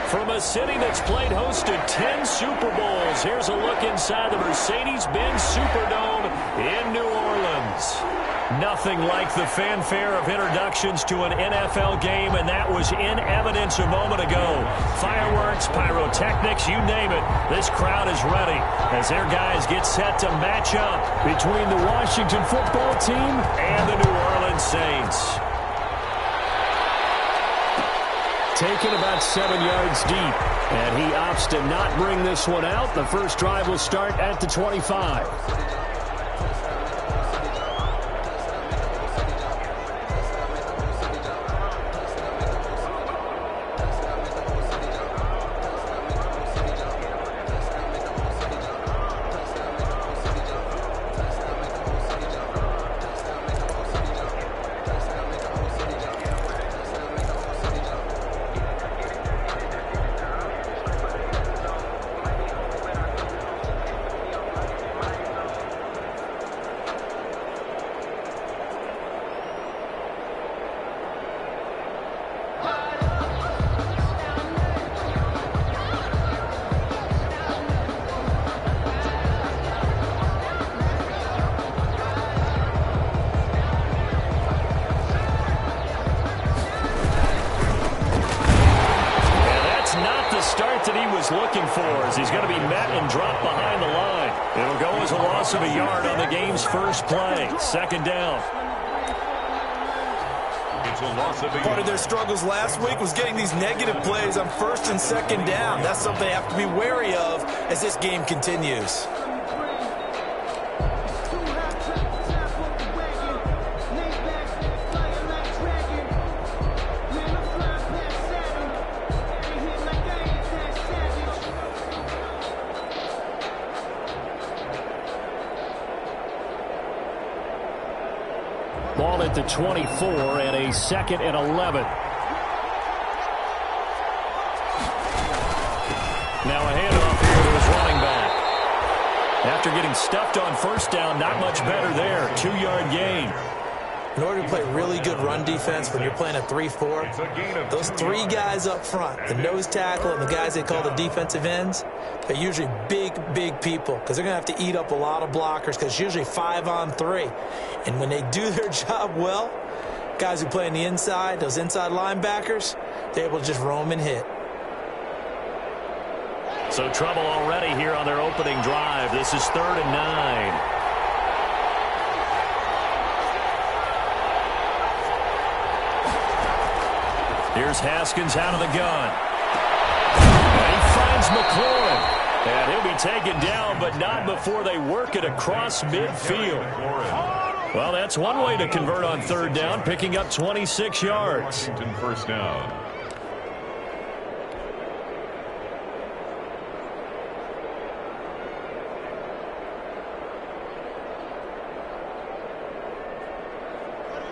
From a city that's played host to 10 Super Bowls, here's a look inside the Mercedes-Benz Superdome in New Orleans. Nothing like the fanfare of introductions to an NFL game, and that was in evidence a moment ago. Fireworks, pyrotechnics, you name it. This crowd is ready as their guys get set to match up between the Washington football team and the New Orleans Saints. Taken about 7 yards deep, and he opts to not bring this one out. The first drive will start at the 25. Looking for as he's going to be met and dropped behind the line. It'll go as a loss of a yard on the game's first play. Second down. It's a loss of a yard. Part of their struggles last week was getting these negative plays on first and second down. That's something they have to be wary of as this game continues. Ball at the 24 and a 2nd and 11. Now a handoff here to his running back. After getting stuffed on first down, not much better there. 2-yard gain. In order to play really good run defense when you're playing a 3-4, those three guys up front, the nose tackle and the guys they call the defensive ends, they're usually big, big people because they're going to have to eat up a lot of blockers because it's usually 5-on-3. And when they do their job well, guys who play on the inside, those inside linebackers, they're able to just roam and hit. So trouble already here on their opening drive. This is 3rd and 9. Here's Haskins out of the gun. And he finds McLaurin. And he'll be taken down, but not before they work it across midfield. Well, that's one way to convert on 3rd down, picking up 26 yards. Washington first down.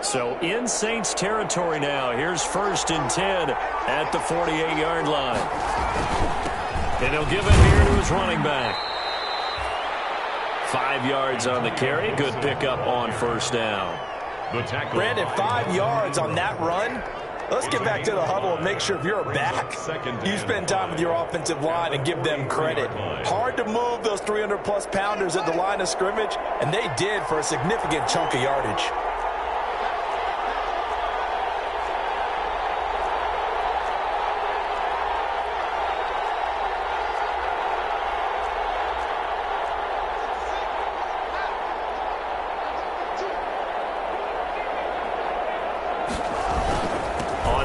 So in Saints territory now. Here's 1st and 10 at the 48-yard line. And he'll give it here to his running back. 5 yards on the carry. Good pickup on first down. Brandon, 5 yards on that run. Let's get back to the huddle and make sure if you're a back, you spend time with your offensive line and give them credit. Hard to move those 300-plus pounders at the line of scrimmage, and they did for a significant chunk of yardage.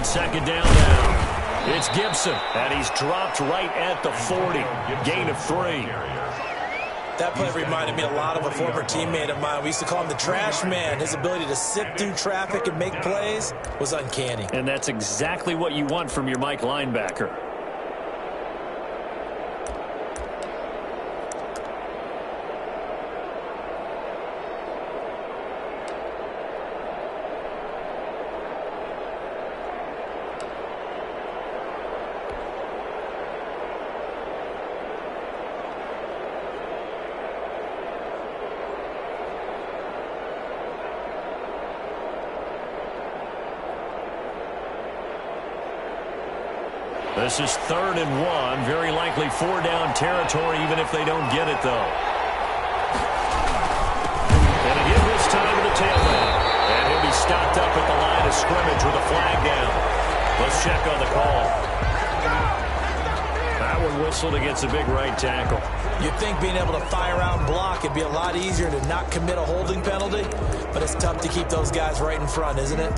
Second down now. It's Gibson, and he's dropped right at the 40. Gain of 3. That play reminded me a lot of a former teammate of mine. We used to call him the trash man. His ability to sift through traffic and make plays was uncanny. And that's exactly what you want from your Mike linebacker. This is 3rd and 1. Very likely 4-down territory, even if they don't get it, though. And again this time to the tailback. And he'll be stopped up at the line of scrimmage with a flag down. Let's check on the call. That one whistled against a big right tackle. You'd think being able to fire out and block, it'd be a lot easier to not commit a holding penalty, but it's tough to keep those guys right in front, isn't it?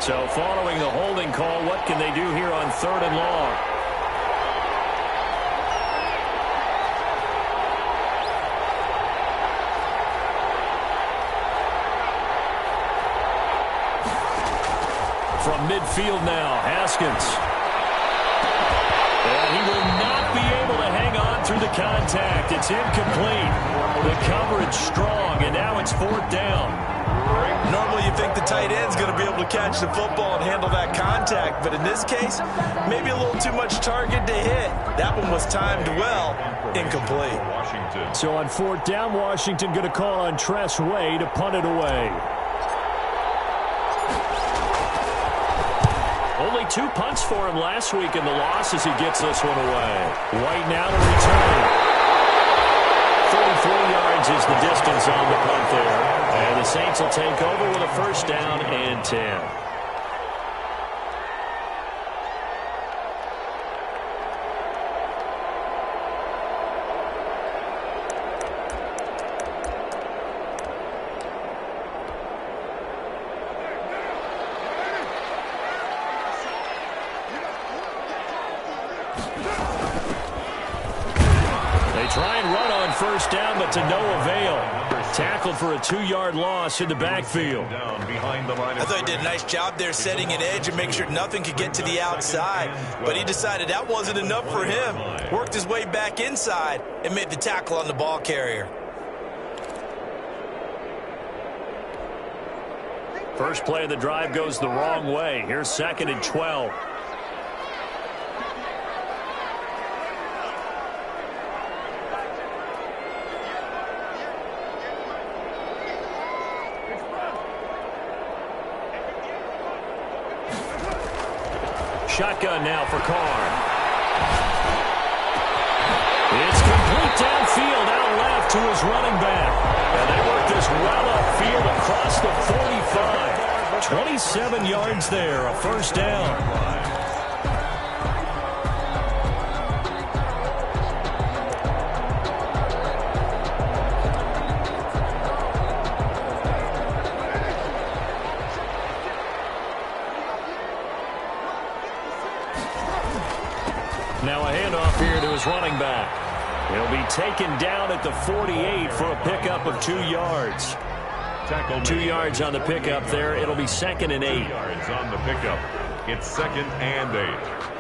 So following the holding call, what can they do here on 3rd and long? From midfield now, Haskins. And he will not be able to hang on through the contact. It's incomplete. The coverage strong, and now it's 4th down. Normally you think the tight end's going to be able to catch the football and handle that contact, but in this case, maybe a little too much target to hit. That one was timed well, incomplete. So on 4th down, Washington going to call on Tress Way to punt it away. Only 2 punts for him last week in the loss as he gets this one away. White now to return. 34 yards is the distance on the punt there. And the Saints will take over with a 1st down and 10. They try and run on 1st down, but to no avail. Tackled for a 2-yard loss in the backfield. I thought he did a nice job there setting an edge and make sure nothing could get to the outside. But he decided that wasn't enough for him. Worked his way back inside and made the tackle on the ball carrier. First play of the drive goes the wrong way. Here's 2nd and 12. Shotgun now for Carr. It's complete downfield, out left to his running back. And they work this well upfield across the 45. 27 yards there, a 1st down. Now a handoff here to his running back. He'll be taken down at the 48 for a pickup of 2 yards. 2 yards on the pickup there. It'll be 2nd and 8. 2 yards on the pickup. It's 2nd and 8.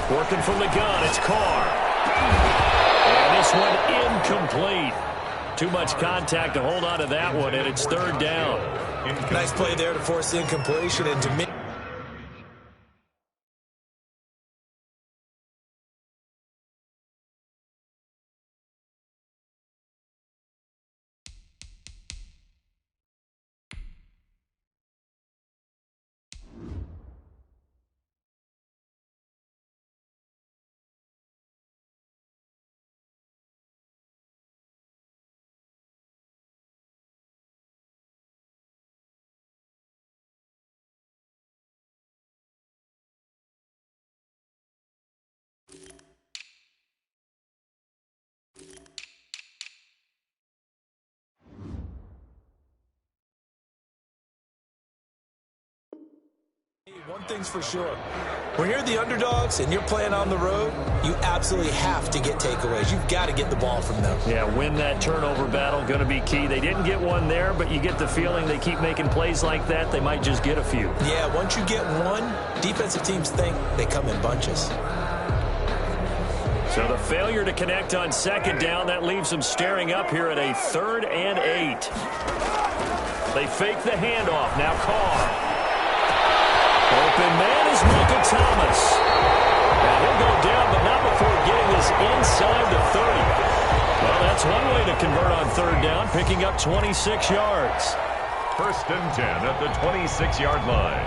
Working from the gun, it's Carr. And this one incomplete. Too much contact to hold on to that one, and it's 3rd down. Nice play there to force incompletion, and to me, One thing's for sure. When you're the underdogs and you're playing on the road, you absolutely have to get takeaways. You've got to get the ball from them. Yeah, win that turnover battle, going to be key. They didn't get one there, but you get the feeling they keep making plays like that, they might just get a few. Yeah, once you get one, defensive teams think they come in bunches. So the failure to connect on second down, that leaves them staring up here at a 3rd and 8. They fake the handoff. Now Carr. Open man is Michael Thomas. And he'll go down, but not before getting this inside the 30. Well, that's one way to convert on 3rd down, picking up 26 yards. 1st and 10 at the 26-yard line.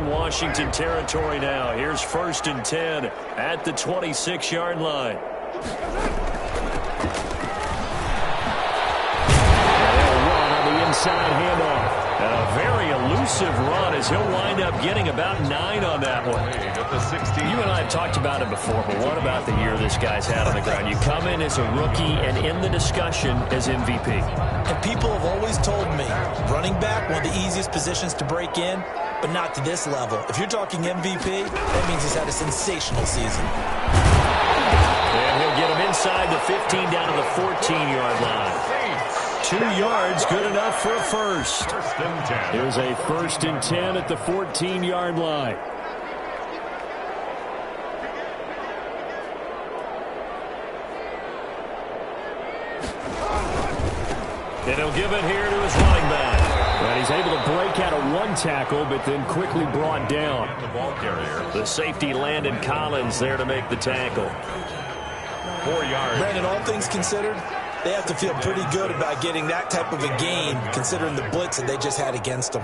Washington territory now. Here's 1st and 10 at the 26-yard line. They'll run on the inside handoff. And a very elusive run as he'll wind up getting about 9 on that one. You and I have talked about it before, but what about the year this guy's had on the ground? You come in as a rookie and in the discussion as MVP. And people have always told me, running back, one of the easiest positions to break in, but not to this level. If you're talking MVP, that means he's had a sensational season. And he'll get him inside the 15 down to the 14-yard line. 2 yards, good enough for a first. Here's a 1st and 10 at the 14-yard line. And he'll give it here to his running back. But he's able to break out of one tackle, but then quickly brought down. The safety Landon Collins there to make the tackle. 4 yards. Brandon, all things considered, they have to feel pretty good about getting that type of a gain, considering the blitz that they just had against them.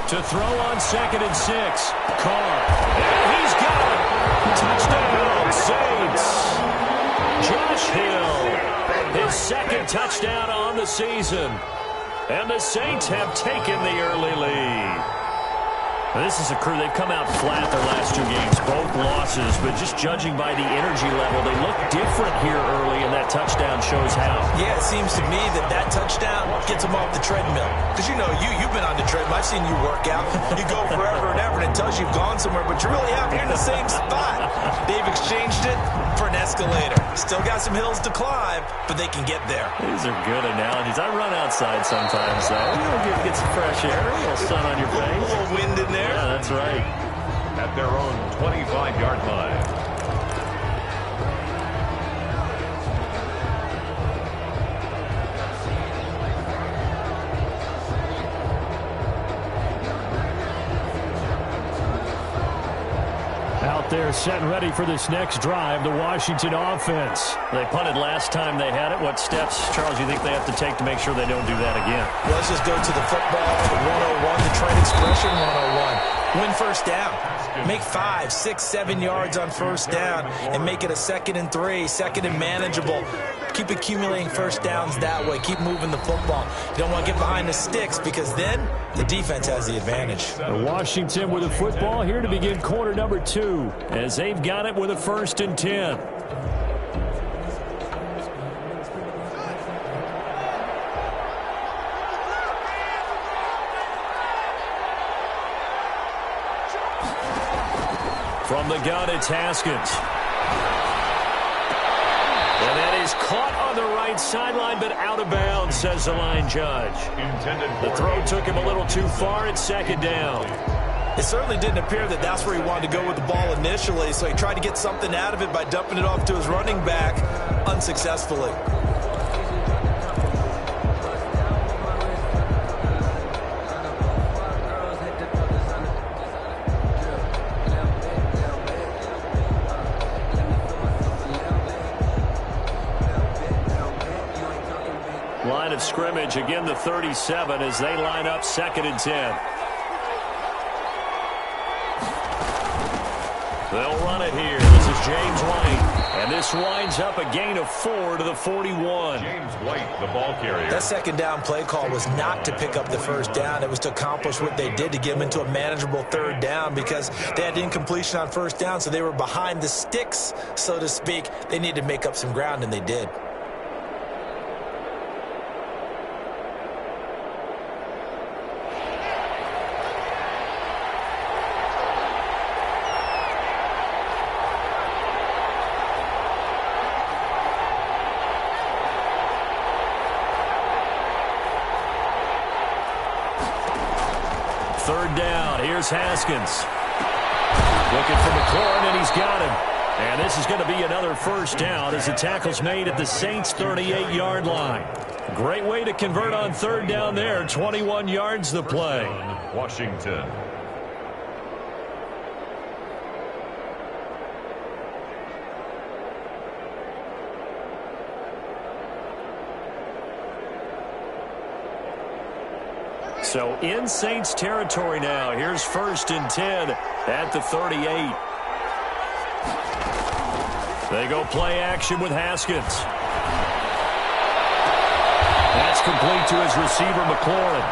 To throw on 2nd and 6. Carr. And he's got it. Touchdown, Saints. Josh Hill, his 2nd touchdown on the season. And the Saints have taken the early lead. Now, this is a crew, they've come out flat their last 2 games, both losses, but just judging by the energy level, they look different here early, and that touchdown shows how. Yeah, it seems to me that touchdown gets them off the treadmill. Because, you know, you've been on the treadmill. I've seen you work out. You go forever and ever, and it tells you you've gone somewhere, but you really haven't. You're in the same spot. They've exchanged it for an escalator. Still got some hills to climb, but they can get there. These are good analogies. I run outside sometimes, though. You get some fresh air, a little sun on your face. A little wind in there. Yeah, that's right. At their own 25-yard line. Out there set and ready for this next drive, the Washington offense. They punted last time they had it. What steps, Charles, you think they have to take to make sure they don't do that again? Well, let's just go to the football, the 101, the trade expression 101. Win 1st down. Make 5, 6, 7 yards on 1st down and make it a 2nd and 3, 2nd and manageable. Keep accumulating 1st downs that way. Keep moving the football. You don't want to get behind the sticks because then the defense has the advantage. Washington with a football here to begin quarter number 2 as they've got it with a 1st and 10. From the gun, it's Haskins. And that is caught on the right sideline, but out of bounds, says the line judge. The throw took him a little too far at 2nd down. It certainly didn't appear that that's where he wanted to go with the ball initially, so he tried to get something out of it by dumping it off to his running back unsuccessfully. Line of scrimmage, again the 37 as they line up 2nd and 10. They'll run it here. This is James White. And this winds up a gain of 4 to the 41. James White, the ball carrier. That second down play call was not to pick up the first down. It was to accomplish what they did, to get them into a manageable third down, because they had incompletion on first down, so they were behind the sticks, so to speak. They needed to make up some ground, and they did. Third down, here's Haskins. Looking for McLaurin, and he's got him. And this is going to be another first down as the tackle's made at the Saints' 38-yard line. Great way to convert on third down there. 21 yards the play. Washington. So in Saints territory now. Here's 1st and 10 at the 38. They go play action with Haskins. That's complete to his receiver, McLaurin.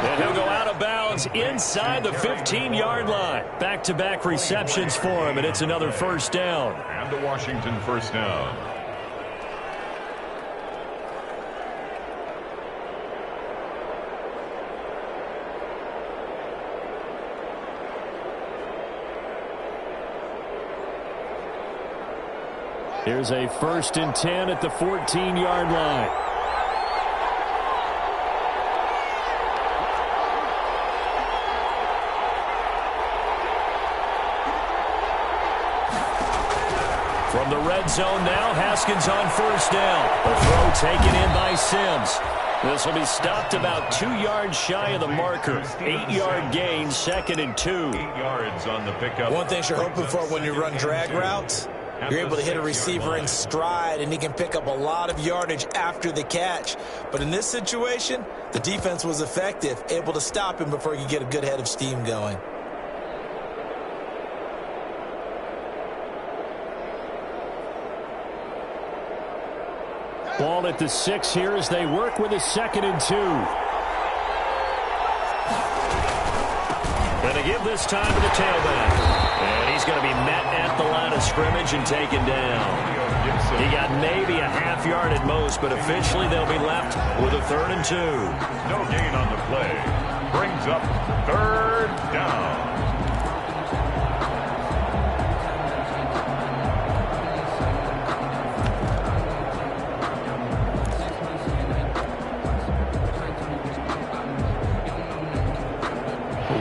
And he'll go out of bounds inside the 15-yard line. Back-to-back receptions for him, and it's another first down. And the Washington first down. Here's a 1st and 10 at the 14-yard line. From the red zone now, Haskins on first down. A throw taken in by Sims. This will be stopped about 2 yards shy of the marker. 8-yard gain, 2nd and 2. 8 yards on the pickup. One thing you're hoping for when you run drag routes, you're able to hit a receiver in stride, and he can pick up a lot of yardage after the catch. But in this situation, the defense was effective, able to stop him before he could get a good head of steam going. Ball at the 6 here as they work with a 2nd and 2. And they give this time to the tailback. And he's going to be met at the line of scrimmage and taken down. He got maybe a half yard at most, but officially they'll be left with a 3rd and 2. No gain on the play. Brings up 3rd down.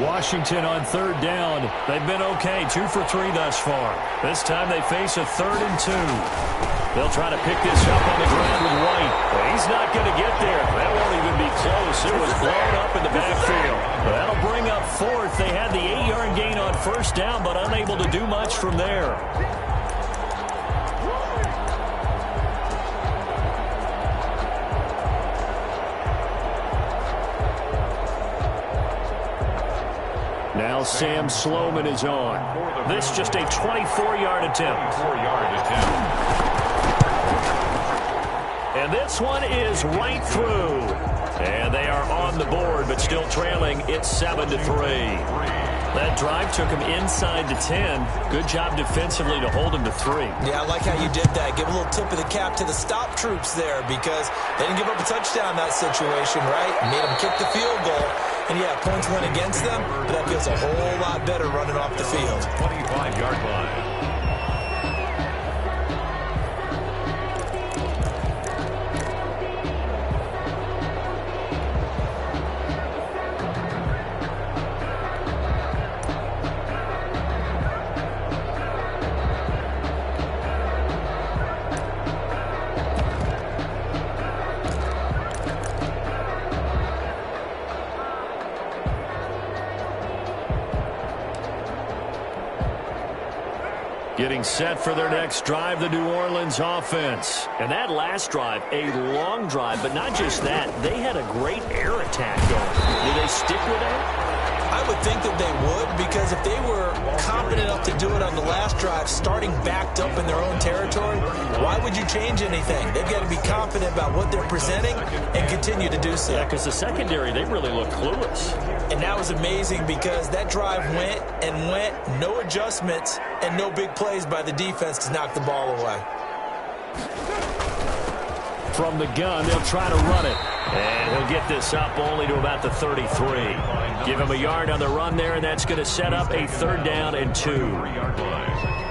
Washington on 3rd down. They've been okay, 2 for 3 thus far. This time they face a 3rd and 2. They'll try to pick this up on the ground with White. But he's not going to get there. That won't even be close. It was blown up in the backfield. That'll bring up 4th. They had the 8-yard gain on first down, but unable to do much from there. Now Sam Sloman is on. This just a 24-yard attempt. 24-yard attempt. And this one is right through. And they are on the board, but still trailing. It's 7-3. That drive took him inside the 10. Good job defensively to hold him to 3. Yeah, I like how you did that. Give a little tip of the cap to the stop troops there, because they didn't give up a touchdown in that situation, right? Made them kick the field goal. And, yeah, points went against them, but that feels a whole lot better running off the field. 25-yard line. Getting set for their next drive, the New Orleans offense. And that last drive, a long drive, but not just that. They had a great air attack going. Do they stick with that? I would think that they would, because if they were confident enough to do it on the last drive starting backed up in their own territory, why would you change anything? They've got to be confident about what they're presenting and continue to do so. Yeah, because the secondary, they really look clueless. And that was amazing because that drive went and went, no adjustments and no big plays by the defense to knock the ball away. From the gun, they'll try to run it. And he'll get this up only to about the 33. Give him a yard on the run there, and that's going to set up a 3rd down and 2.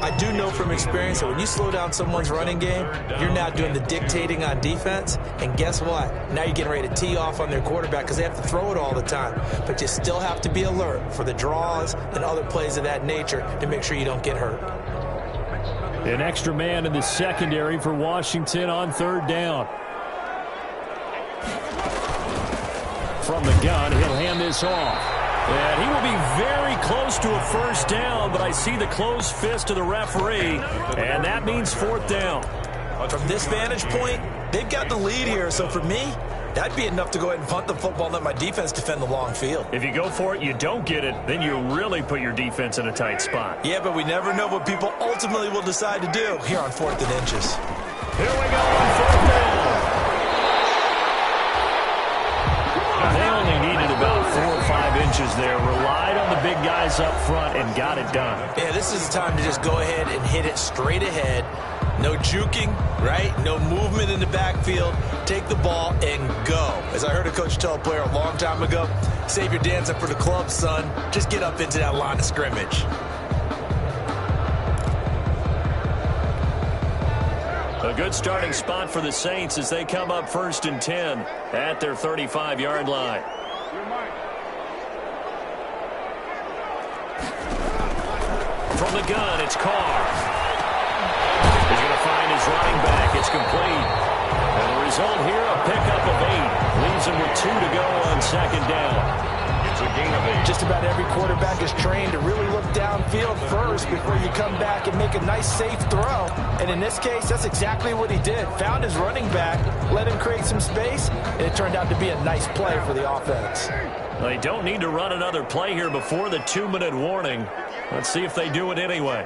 I do know from experience that when you slow down someone's running game, you're now doing the dictating on defense. And guess what? Now you're getting ready to tee off on their quarterback because they have to throw it all the time. But you still have to be alert for the draws and other plays of that nature to make sure you don't get hurt. An extra man in the secondary for Washington on 3rd down. From the gun, he'll hand this off. And he will be very close to a 1st down, but I see the closed fist of the referee, and that means 4th down. From this vantage point, they've got the lead here, so for me, that'd be enough to go ahead and punt the football and let my defense defend the long field. If you go for it, you don't get it, then you really put your defense in a tight spot. Yeah, but we never know what people ultimately will decide to do here on 4th and inches. Here we go on 4th down. They only needed about 4 or 5 inches there. Relied on the big guys up front and got it done. Yeah, this is the time to just go ahead and hit it straight ahead. No juking, right? No movement in the backfield. Take the ball and go. As I heard a coach tell a player a long time ago, save your dancing for the club, son. Just get up into that line of scrimmage. A good starting spot for the Saints as they come up 1st and 10 at their 35-yard line. From the gun, it's Carr. He's going to find his running back. It's complete. And the result here, a pickup of 8. Leaves him with 2 to go on 2nd down. It's a gain of 8. Just about every quarterback is trained to really look downfield first before you come back and make a nice, safe throw. And in this case, that's exactly what he did. Found his running back, let him create some space, and it turned out to be a nice play for the offense. They don't need to run another play here before the 2-minute warning. Let's see if they do it anyway.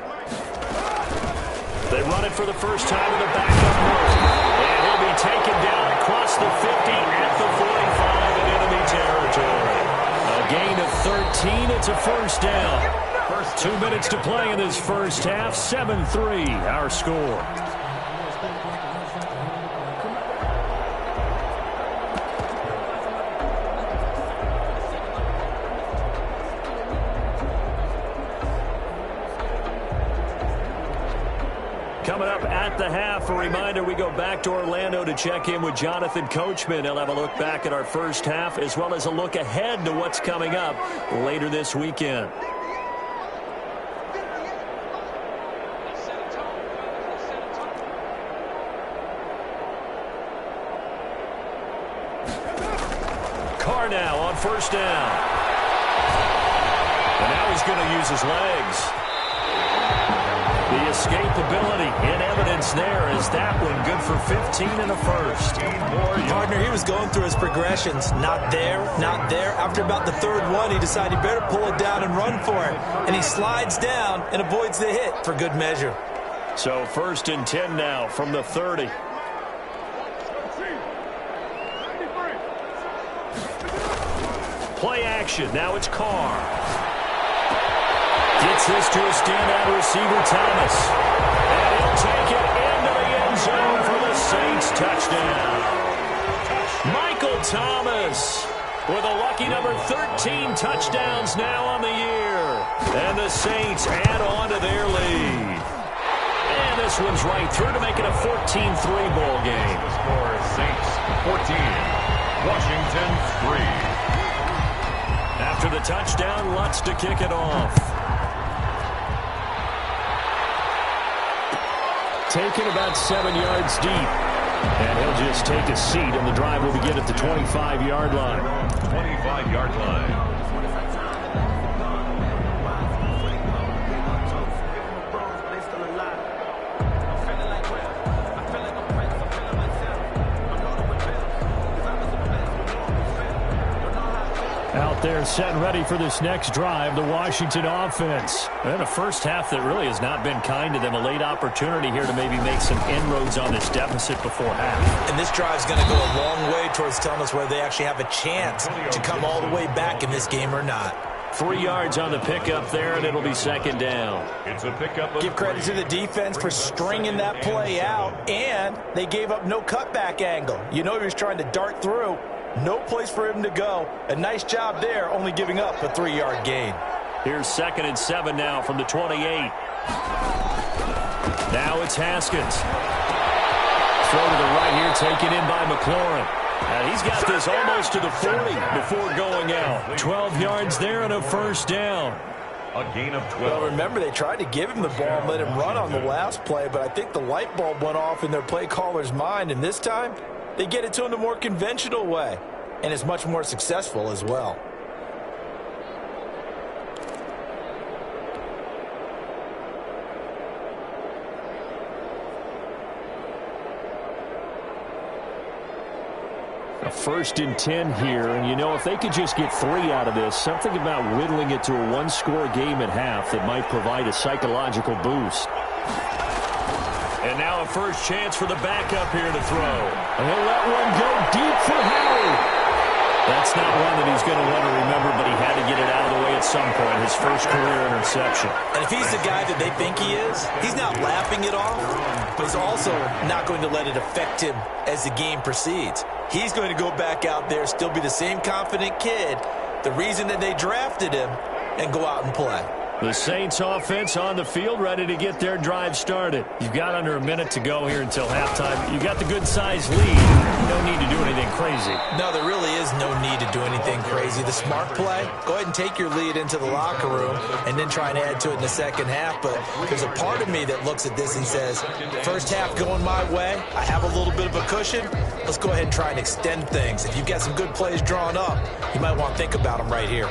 They run it for the first time in the backup mode. And he'll be taken down across the 50 at the 45 in enemy territory. A gain of 13. It's a 1st down. 2 minutes to play in this first half. 7-3 our score. Coming up at the half, a reminder, we go back to Orlando to check in with Jonathan Coachman. He'll have a look back at our first half as well as a look ahead to what's coming up later this weekend. Carr now on 1st down. And now he's going to use his legs. The escapability in evidence there is that one good for 15 and a 1st. Partner, he was going through his progressions. Not there, not there. After about the 3rd one, he decided he better pull it down and run for it. And he slides down and avoids the hit for good measure. So 1st and 10 now from the 30. Play action. Now it's Carr. Gets this to a standout receiver, Thomas. And he'll take it into the end zone for the Saints touchdown. Michael Thomas with a lucky number 13 touchdowns now on the year. And the Saints add on to their lead. And this one's right through to make it a 14-3 ball game. The score is Saints 14, Washington 3. After the touchdown, Lutz to kick it off. Taken about 7 yards deep. And he'll just take a seat, and the drive will begin at the 25-yard line. 25-yard line. there, set and ready for this next drive, the Washington offense. And a first half that really has not been kind to them. A late opportunity here to maybe make some inroads on this deficit before half. And this drive's going to go a long way towards telling us whether they actually have a chance to come all the way back in this game or not. 3 yards on the pickup there, and it'll be second down. It's a pickup. Give credit to the defense for stringing that play out, and they gave up no cutback angle. You know he was trying to dart through. No place for him to go. A nice job there, only giving up a 3-yard gain. Here's 2nd and 7 now from the 28. Now it's Haskins. Throw to the right here, taken in by McLaurin. And he's got this almost to the 40 before going out. 12 yards there and a first down. A gain of 12. Well, remember, they tried to give him the ball and let him run on the last play, but I think the light bulb went off in their play caller's mind, and this time they get it to him the more conventional way, and it's much more successful as well. A 1st and 10 here, and you know, if they could just get 3 out of this, something about whittling it to a one-score game at half that might provide a psychological boost. And now a first chance for the backup here to throw. And he'll let one go deep for Howie. That's not one that he's going to want to remember, but he had to get it out of the way at some point. His first career interception. And if he's the guy that they think he is, he's not laughing it off, but he's also not going to let it affect him as the game proceeds. He's going to go back out there, still be the same confident kid, the reason that they drafted him, and go out and play. The Saints offense on the field, ready to get their drive started. You've got under a minute to go here until halftime. You've got the good-sized lead. No need to do anything crazy. No, there really is no need to do anything crazy. The smart play, go ahead and take your lead into the locker room and then try and add to it in the second half. But there's a part of me that looks at this and says, first half going my way, I have a little bit of a cushion. Let's go ahead and try and extend things. If you've got some good plays drawn up, you might want to think about them right here.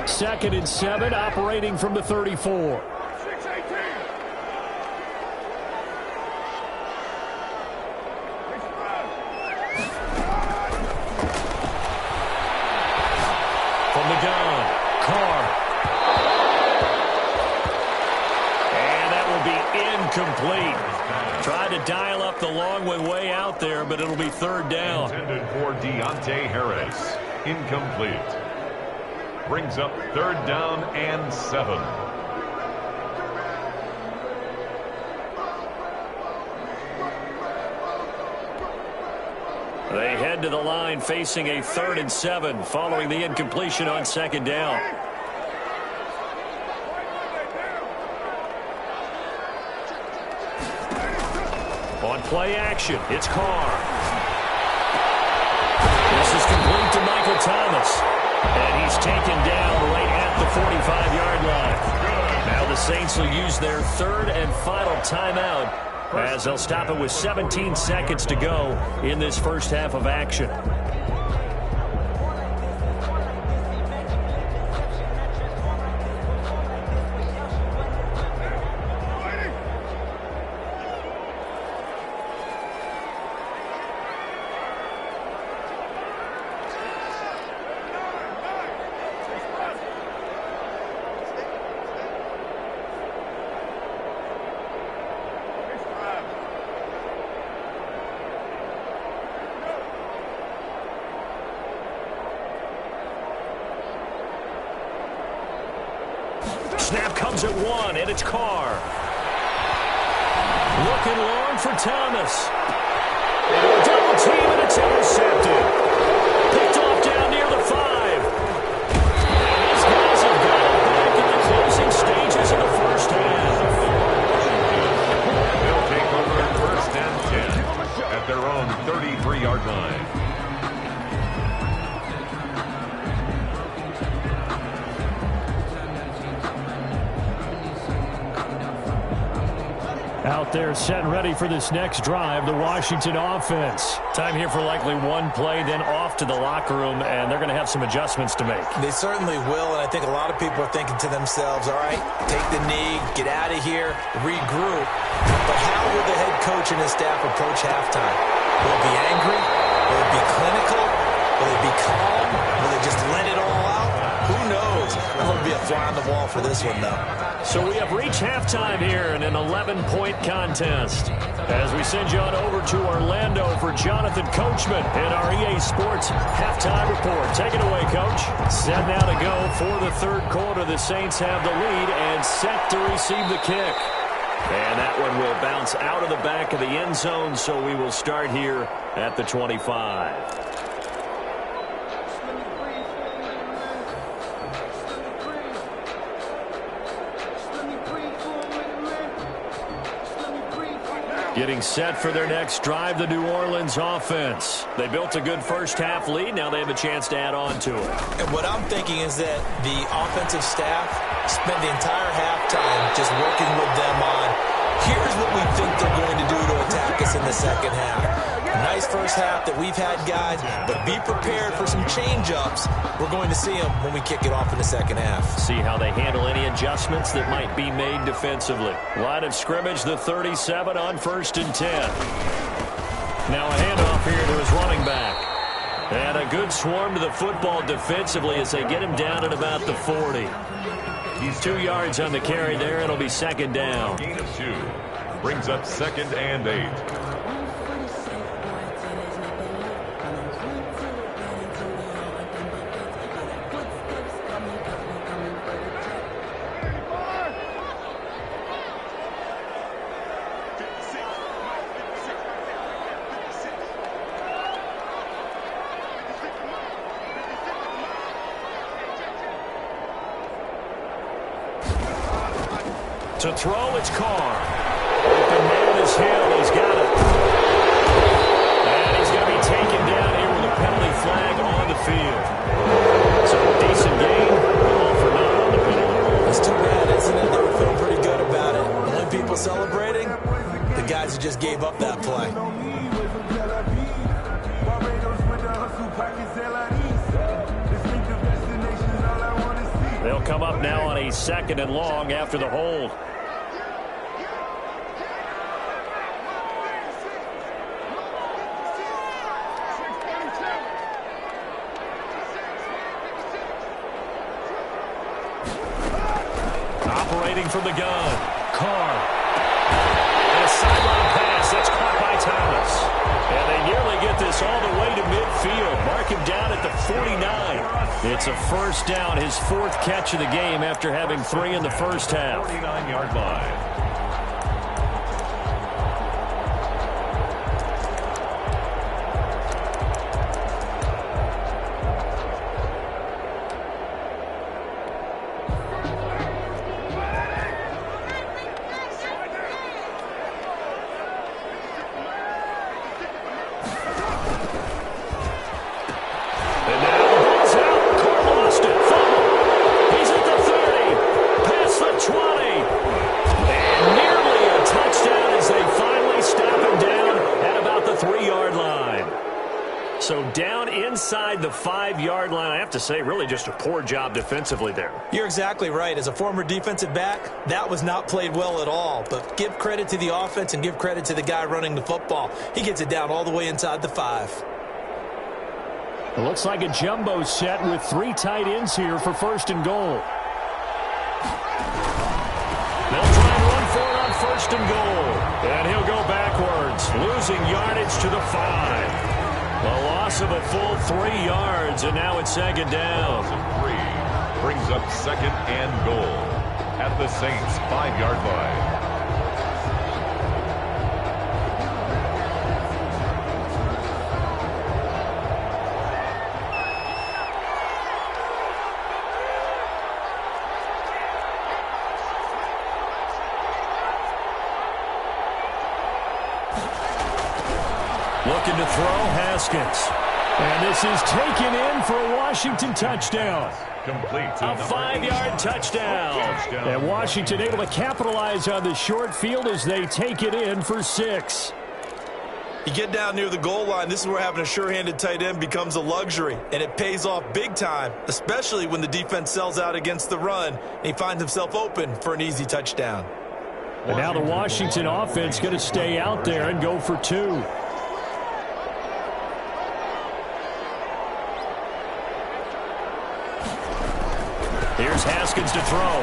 Second and 7, operating from the 34. From the gun, Carr. And that will be incomplete. Tried to dial up the long way out there, but it'll be third down. Intended for Deontay Harris. Incomplete. Brings up 3rd down and 7. They head to the line facing a 3rd and 7 following the incompletion on 2nd down. On play action, it's Carr. This is complete to Michael Thomas. And he's taken down right at the 45-yard line. Now the Saints will use their 3rd and final timeout as they'll stop it with 17 seconds to go in this first half of action. Snap comes at 1, and it's Carr. Looking long for Thomas. Double team, and it's intercepted. Picked off down near the 5. And these guys have got it back in the closing stages of the first half. They'll take over 1st and 10 at their own 33-yard line. Out there set and ready for this next drive, the Washington offense. Time here for likely one play, then off to the locker room, and they're going to have some adjustments to make. They certainly will, and I think a lot of people are thinking to themselves, all right, take the knee, get out of here, regroup. But how will the head coach and his staff approach halftime? Will it be angry? Will it be clinical? Will it be calm? Will they just let it all out? Who knows? There's going to be a fly on the wall for this one, though. So we have reached halftime here in an 11-point contest. As we send you on over to Orlando for Jonathan Coachman in our EA Sports halftime report. Take it away, Coach. Set now to go for the third quarter. The Saints have the lead and set to receive the kick. And that one will bounce out of the back of the end zone, so we will start here at the 25. Getting set for their next drive, the New Orleans offense. They built a good first-half lead. Now they have a chance to add on to it. And what I'm thinking is that the offensive staff spent the entire halftime just working with them on, here's what we think they're going to do to attack us in the second half. Nice first half that we've had, guys, but be prepared for some change-ups. We're going to see them when we kick it off in the second half. See how they handle any adjustments that might be made defensively. Line of scrimmage, the 37 on 1st and 10. Now a handoff here to his running back. And a good swarm to the football defensively as they get him down at about the 40. He's 2 yards on the carry there. It'll be second down. Gain of 2. Brings up 2nd and 8. To throw, it's Carr. Open man is Hill. He's got it. And he's going to be taken down here with a penalty flag on the field. So a decent game, all for naught on the penalty. It's too bad, isn't it? They were feeling pretty good about it. The only people celebrating, the guys who just gave up that play. They'll come up now on a 2nd and long after the hold. Operating from the gun. Carr. And a sideline pass. That's caught by Thomas. And they nearly get this all the way to midfield. Mark him down at the 49. It's a first down, his 4th catch of the game after having 3 in the first half. 49-yard line. Inside the 5-yard line. I have to say, really just a poor job defensively there. You're exactly right. As a former defensive back, that was not played well at all. But give credit to the offense and give credit to the guy running the football. He gets it down all the way inside the 5. It looks like a jumbo set with 3 tight ends here for 1st and goal. They'll try and run for it on 1st and goal. And he'll go backwards, losing yardage to the 5. A loss of a full 3 yards, and now it's 2nd down. 3 brings up 2nd and goal at the Saints' 5-yard line. Looking to throw, Haskins. And this is taken in for a Washington touchdown. Complete. A 5-yard touchdown. And Washington able to capitalize on the short field as they take it in for 6. You get down near the goal line, this is where having a sure-handed tight end becomes a luxury, and it pays off big time, especially when the defense sells out against the run, and he finds himself open for an easy touchdown. And now the Washington offense going to stay out there and go for 2. Here's Haskins to throw.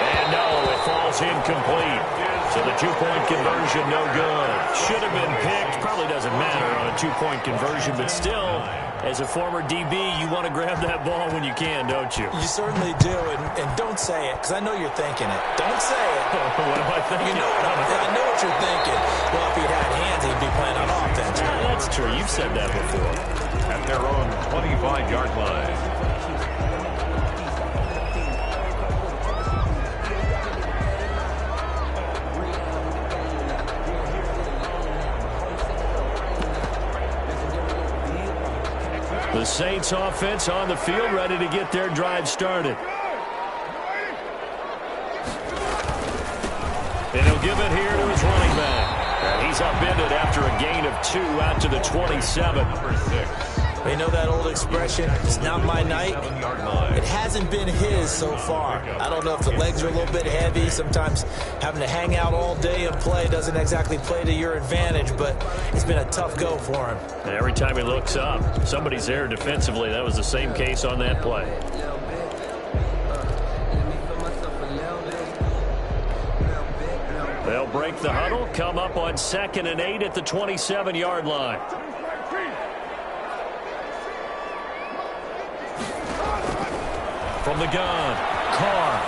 And no, it falls incomplete. So the 2-point conversion, no good. Should have been picked. Probably doesn't matter on a 2-point conversion, but still, as a former DB, you want to grab that ball when you can, don't you? You certainly do, and don't say it, because I know you're thinking it. Don't say it. What am I thinking? I know what you're thinking. Well, if he'd had hands, he'd be playing on offense. Yeah, that's true. You've said that before. At their own 25-yard line. The Saints offense on the field, ready to get their drive started. And he'll give it here to his running back. And he's upended after a gain of 2 out to the 27. Number 6. You know that old expression, it's not my night? It hasn't been his so far. I don't know if the legs are a little bit heavy. Sometimes having to hang out all day and play doesn't exactly play to your advantage, but it's been a tough go for him. And every time he looks up, somebody's there defensively. That was the same case on that play. They'll break the huddle, come up on 2nd and 8 at the 27-yard line. From the gun, Carr.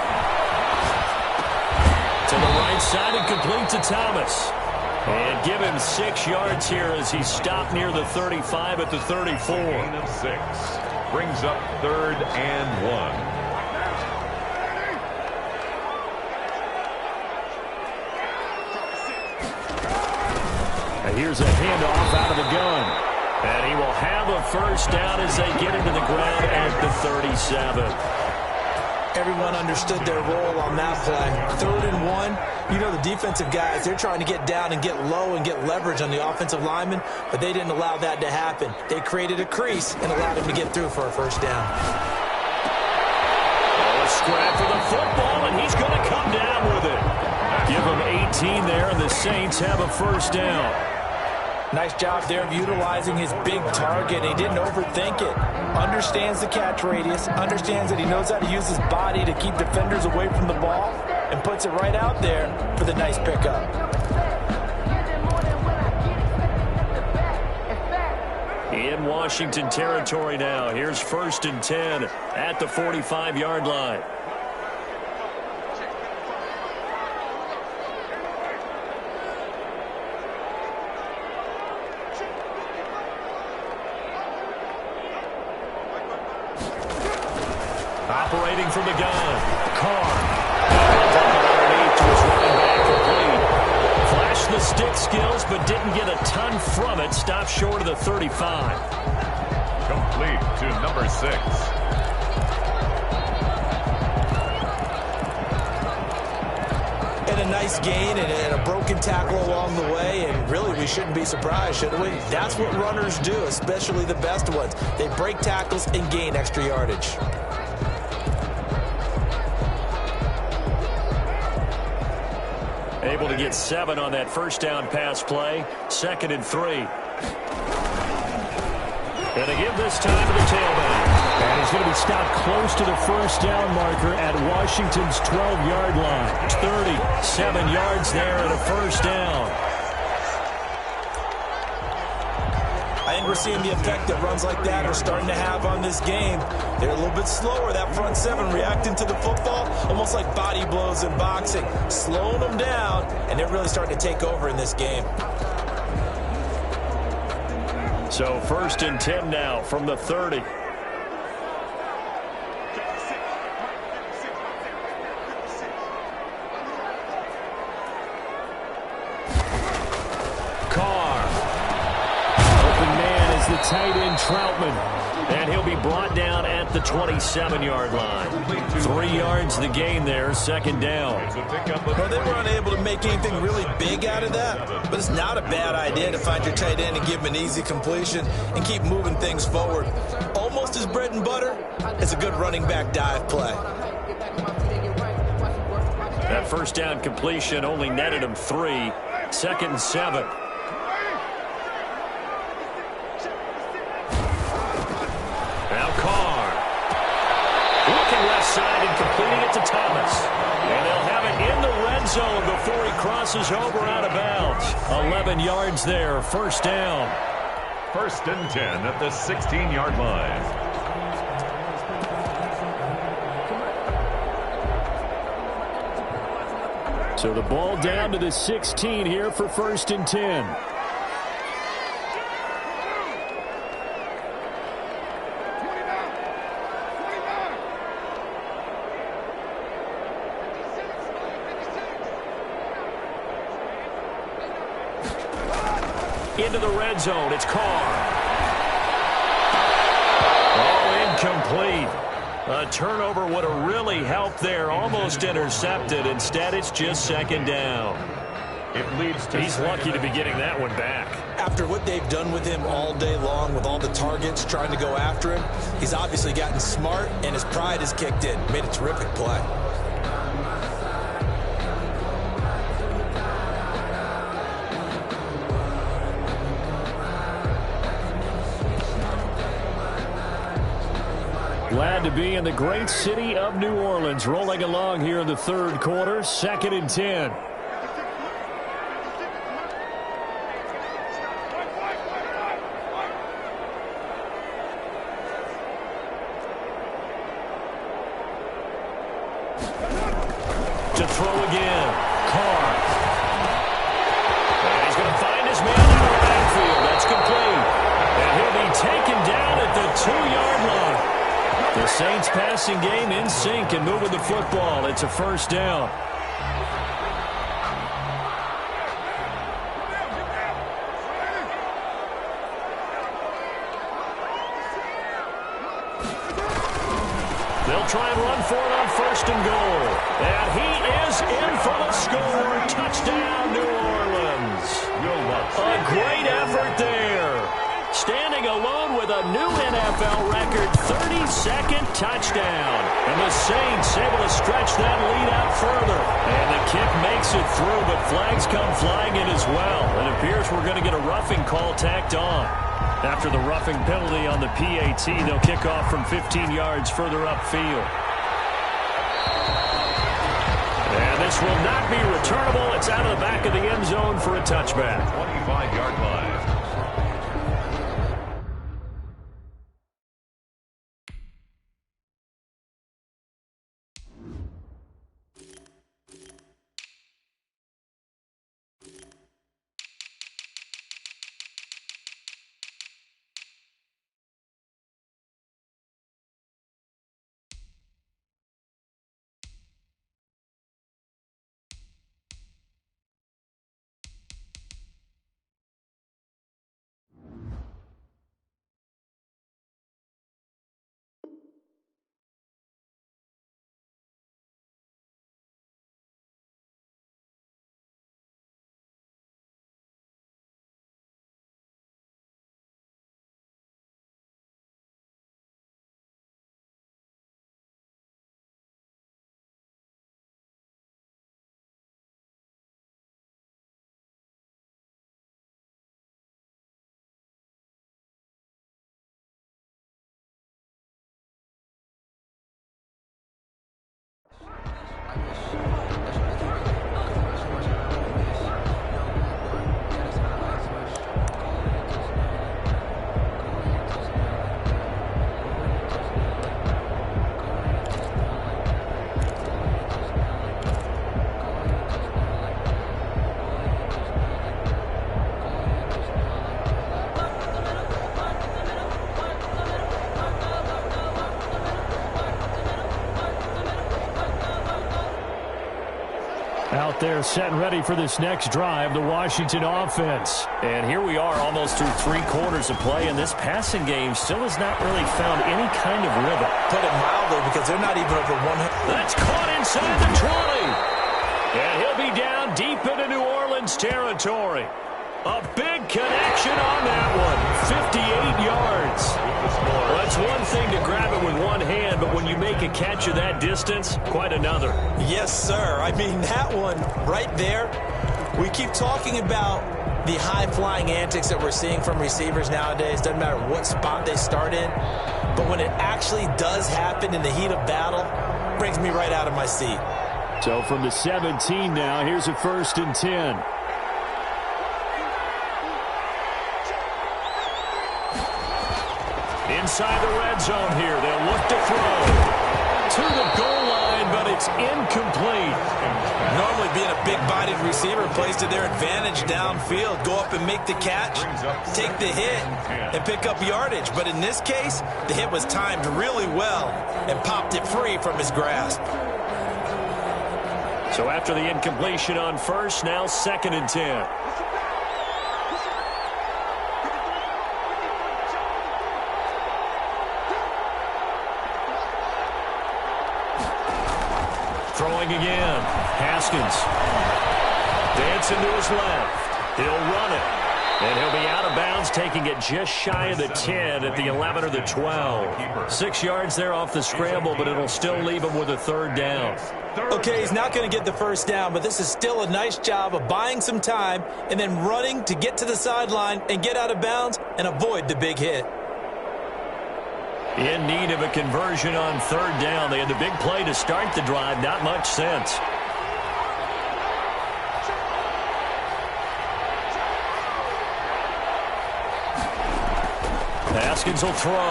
To the right side and complete to Thomas. And give him 6 yards here as he's stopped near the 35 at the 34. Gain of 6. Brings up 3rd and 1. And here's a handoff out of the gun. And he will have a first down as they get into the ground at the 37. Everyone understood their role on that play. 3rd and 1. You know the defensive guys, they're trying to get down and get low and get leverage on the offensive lineman, but they didn't allow that to happen. They created a crease and allowed him to get through for a first down. Oh, a scrap for the football, and he's going to come down with it. Give him 18 there, and the Saints have a first down. Nice job there of utilizing his big target. He didn't overthink it. Understands the catch radius. Understands that he knows how to use his body to keep defenders away from the ball. And puts it right out there for the nice pickup. In Washington territory now. Here's 1st and 10 at the 45-yard line. Operating from the gun, Carr. Underneath to his running back, complete. Flashed the stick skills, but didn't get a ton from it. Stopped short of the 35. Complete to number 6. And a nice gain and a broken tackle along the way, and really we shouldn't be surprised, should we? That's what runners do, especially the best ones. They break tackles and gain extra yardage. Able to get 7 on that first down pass play. 2nd and 3. And they give this time to the tailback. And he's going to be stopped close to the first down marker at Washington's 12-yard line. 37 yards there at a first down. I think we're seeing the effect that runs like that are starting to have on this game. They're a little bit slower, that front 7 reacting to the football, almost like body blows in boxing, slowing them down, and they're really starting to take over in this game. So 1st and 10 now from the 30. Tight end Troutman, and he'll be brought down at at the 27-yard line. 3 yards the gain there, second down. Well, they were unable to make anything really big out of that, but it's not a bad idea to find your tight end and give him an easy completion and keep moving things forward. Almost as bread and butter as a good running back dive play. That first down completion only netted him 3. Second and 7. Now Carr. Looking left side and completing it to Thomas. And they'll have it in the red zone before he crosses over out of bounds. 11 yards there, first down. First and 10 at the 16-yard line. So the ball down to the 16 here for first and 10. Into the red zone, it's Carr. Oh, incomplete. A turnover would have really helped there. Almost intercepted. Instead, it's just second down. It leads to He's lucky to be getting that one back. After what they've done with him all day long, with all the targets trying to go after him, he's obviously gotten smart, and his pride has kicked in. Made a terrific play. Glad to be in the great city of New Orleans, rolling along here in the third quarter, second and 10. To throw again, Carr. And he's going to find his man in the backfield. That's complete. And he'll be taken down at the 2-yard line. The Saints passing game in sync and moving the football. It's a first down. They'll try and run for it on first and goal. And he is in for the score. Touchdown, New Orleans. A great effort there. Standing alone with a new NFL record, 32nd touchdown. And the Saints able to stretch that lead out further. And the kick makes it through, but flags come flying in as well. It appears we're going to get a roughing call tacked on. After the roughing penalty on the PAT, they'll kick off from 15 yards further upfield. And this will not be returnable. It's out of the back of the end zone for a touchback. 25-yard line. Out there set and ready for this next drive, the Washington offense. And here we are almost through 3 quarters of play, and this passing game still has not really found any kind of rhythm. Put it mildly, because they're not even over 100. That's caught inside the 20. And he'll be down deep into New Orleans territory. A big connection on that one. 58 yards. Well, it's one thing to grab it with one hand, but when you make a catch of that distance, quite another. Yes, sir. I mean, that one right there, we keep talking about the high-flying antics that we're seeing from receivers nowadays. Doesn't matter what spot they start in, but when it actually does happen in the heat of battle, it brings me right out of my seat. So from the 17 now, here's a 1st and 10. Inside the red zone here, they'll look to throw to the goal line, but it's incomplete. Normally being a big-bodied receiver plays to their advantage downfield. Go up and make the catch, take the hit, and pick up yardage. But in this case, the hit was timed really well and popped it free from his grasp. So after the incompletion on 1st, now 2nd and 10. Throwing again. Haskins. Dancing to his left. He'll run it. And he'll be out of bounds, taking it just shy of the 10 at the 11 or the 12. 6 yards there off the scramble, but it'll still leave him with a 3rd down. Okay, he's not going to get the 1st down, but this is still a nice job of buying some time and then running to get to the sideline and get out of bounds and avoid the big hit. In need of a conversion on 3rd down. They had the big play to start the drive. Not much sense. Haskins will throw. And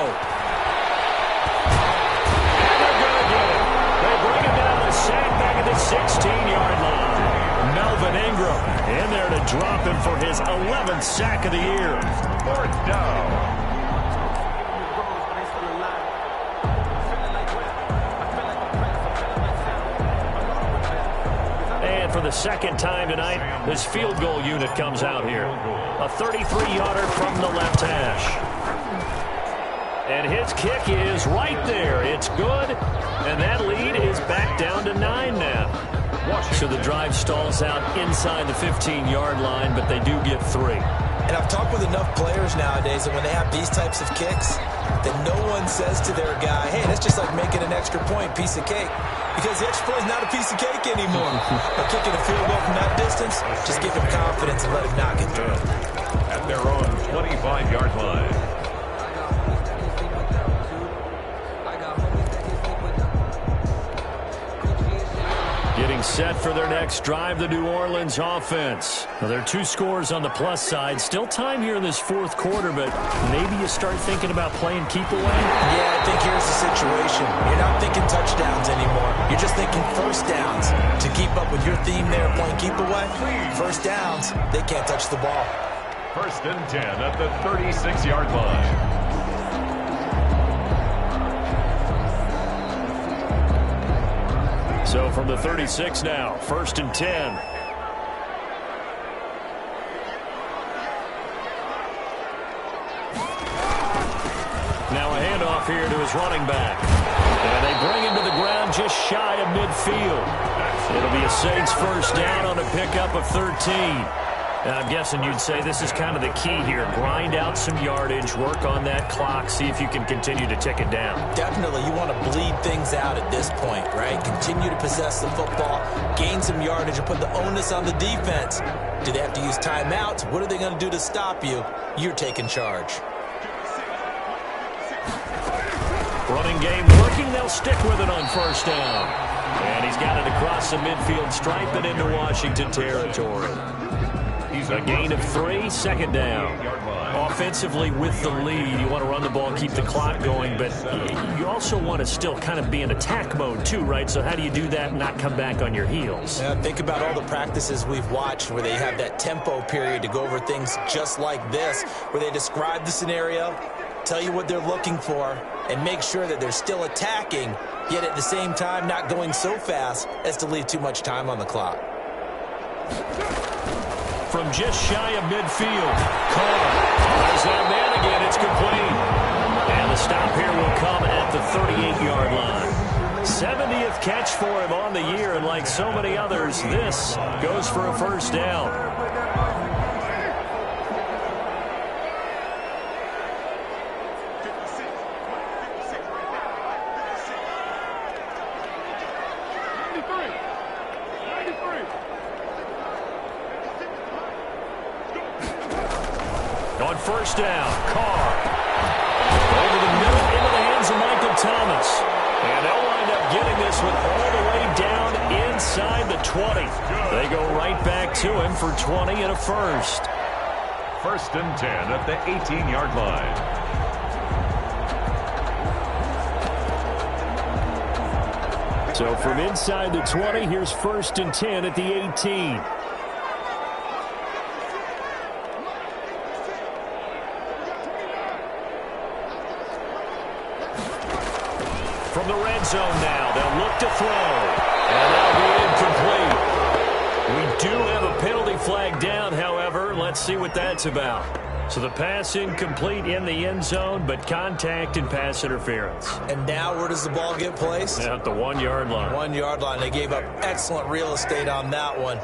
they're going to get it. They bring him down the sack back at the 16-yard line. Melvin Ingram in there to drop him for his 11th sack of the year. 4th down. For the 2nd time tonight, this field goal unit comes out here. A 33-yarder from the left hash. And his kick is right there. It's good, and that lead is back down to 9 now. So the drive stalls out inside the 15-yard line, but they do get 3. And I've talked with enough players nowadays that when they have these types of kicks, that no one says to their guy, hey, that's just like making an extra point, piece of cake. Because the extra point is not a piece of cake anymore. But kicking a field goal from that distance, just give him confidence and let him knock it through. At their own 25-yard line. Getting set for their next drive, the New Orleans offense. Well, there are 2 scores on the plus side. Still time here in this 4th quarter, but maybe you start thinking about playing keep away? Yeah, I think here's the situation. You're not thinking touchdowns anymore. You're just thinking 1st downs. To keep up with your theme there, playing keep away, 1st downs, they can't touch the ball. 1st and 10 at the 36-yard line. So from the 36 now, 1st and 10. Now a handoff here to his running back. And they bring him to the ground just shy of midfield. It'll be a Saints 1st down on a pickup of 13. And I'm guessing you'd say this is kind of the key here. Grind out some yardage, work on that clock, see if you can continue to tick it down. Definitely. You want to bleed things out at this point, right? Continue to possess the football, gain some yardage, and put the onus on the defense. Do they have to use timeouts? What are they going to do to stop you? You're taking charge. Running game working. They'll stick with it on 1st down. And he's got it across the midfield stripe and into Washington territory. A gain of 3, 2nd down. Offensively with the lead, you want to run the ball, keep the clock going, but you also want to still kind of be in attack mode too, right? So how do you do that and not come back on your heels? Yeah, think about all the practices we've watched where they have that tempo period to go over things just like this, where they describe the scenario, tell you what they're looking for, and make sure that they're still attacking, yet at the same time not going so fast as to leave too much time on the clock. From just shy of midfield, Carr. There's that man again. It's complete. And the stop here will come at the 38-yard line. 70th catch for him on the year, and like so many others, this goes for a first down. On first down, Carr. Over the middle into the hands of Michael Thomas. And they'll wind up getting this one all the way down inside the 20. They go right back to him for 20 and a first. First and 10 at the 18-yard line. So from inside the 20, here's first and 10 at the 18. From the red zone now, they'll look to throw. And that'll be incomplete. We do have a penalty flag down, however. Let's see what that's about. So the pass incomplete in the end zone, but contact and pass interference. And now where does the ball get placed? At the 1-yard line. 1-yard line. They gave up excellent real estate on that one.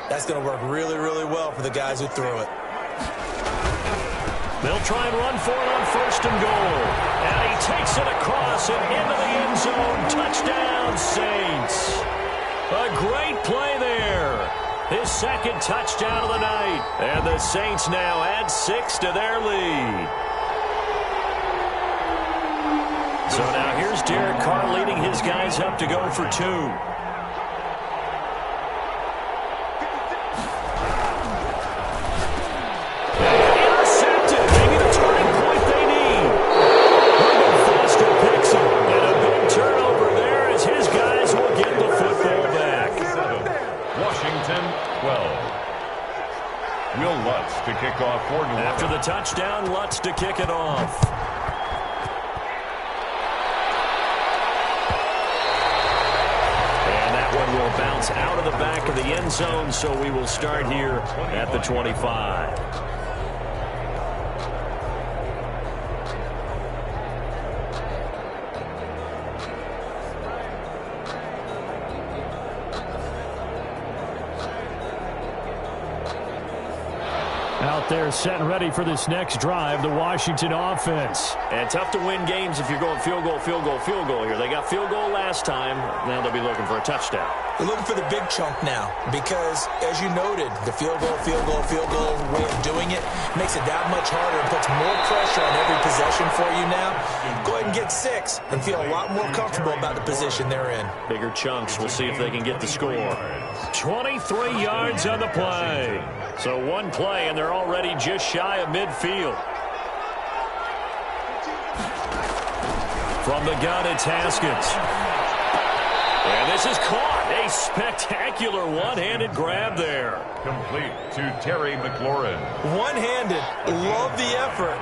That's going to work really, really well for the guys who threw it. They'll try and run for it on first and goal. And he takes it across and into the end zone. Touchdown, Saints. A great play there. His second touchdown of the night. And the Saints now add 6 to their lead. So now here's Derek Carr leading his guys up to go for 2. To kick off for New Orleans. After the touchdown, Lutz to kick it off. And that one will bounce out of the back of the end zone, so we will start here at the 25. Out there set and ready for this next drive, the Washington offense. And tough to win games if you're going field goal, field goal, field goal here. They got field goal last time. Now they'll be looking for a touchdown. They're looking for the big chunk now because, as you noted, the field goal way of doing it makes it that much harder and puts more pressure on every possession for you now. Go ahead and get 6 and feel a lot more comfortable about the position they're in. Bigger chunks. We'll see if they can get the score. 23 yards on the play. So one play, and they're already just shy of midfield. From the gun, it's Haskins. And this is caught. A spectacular one-handed grab there. Complete to Terry McLaurin. One-handed. Love the effort.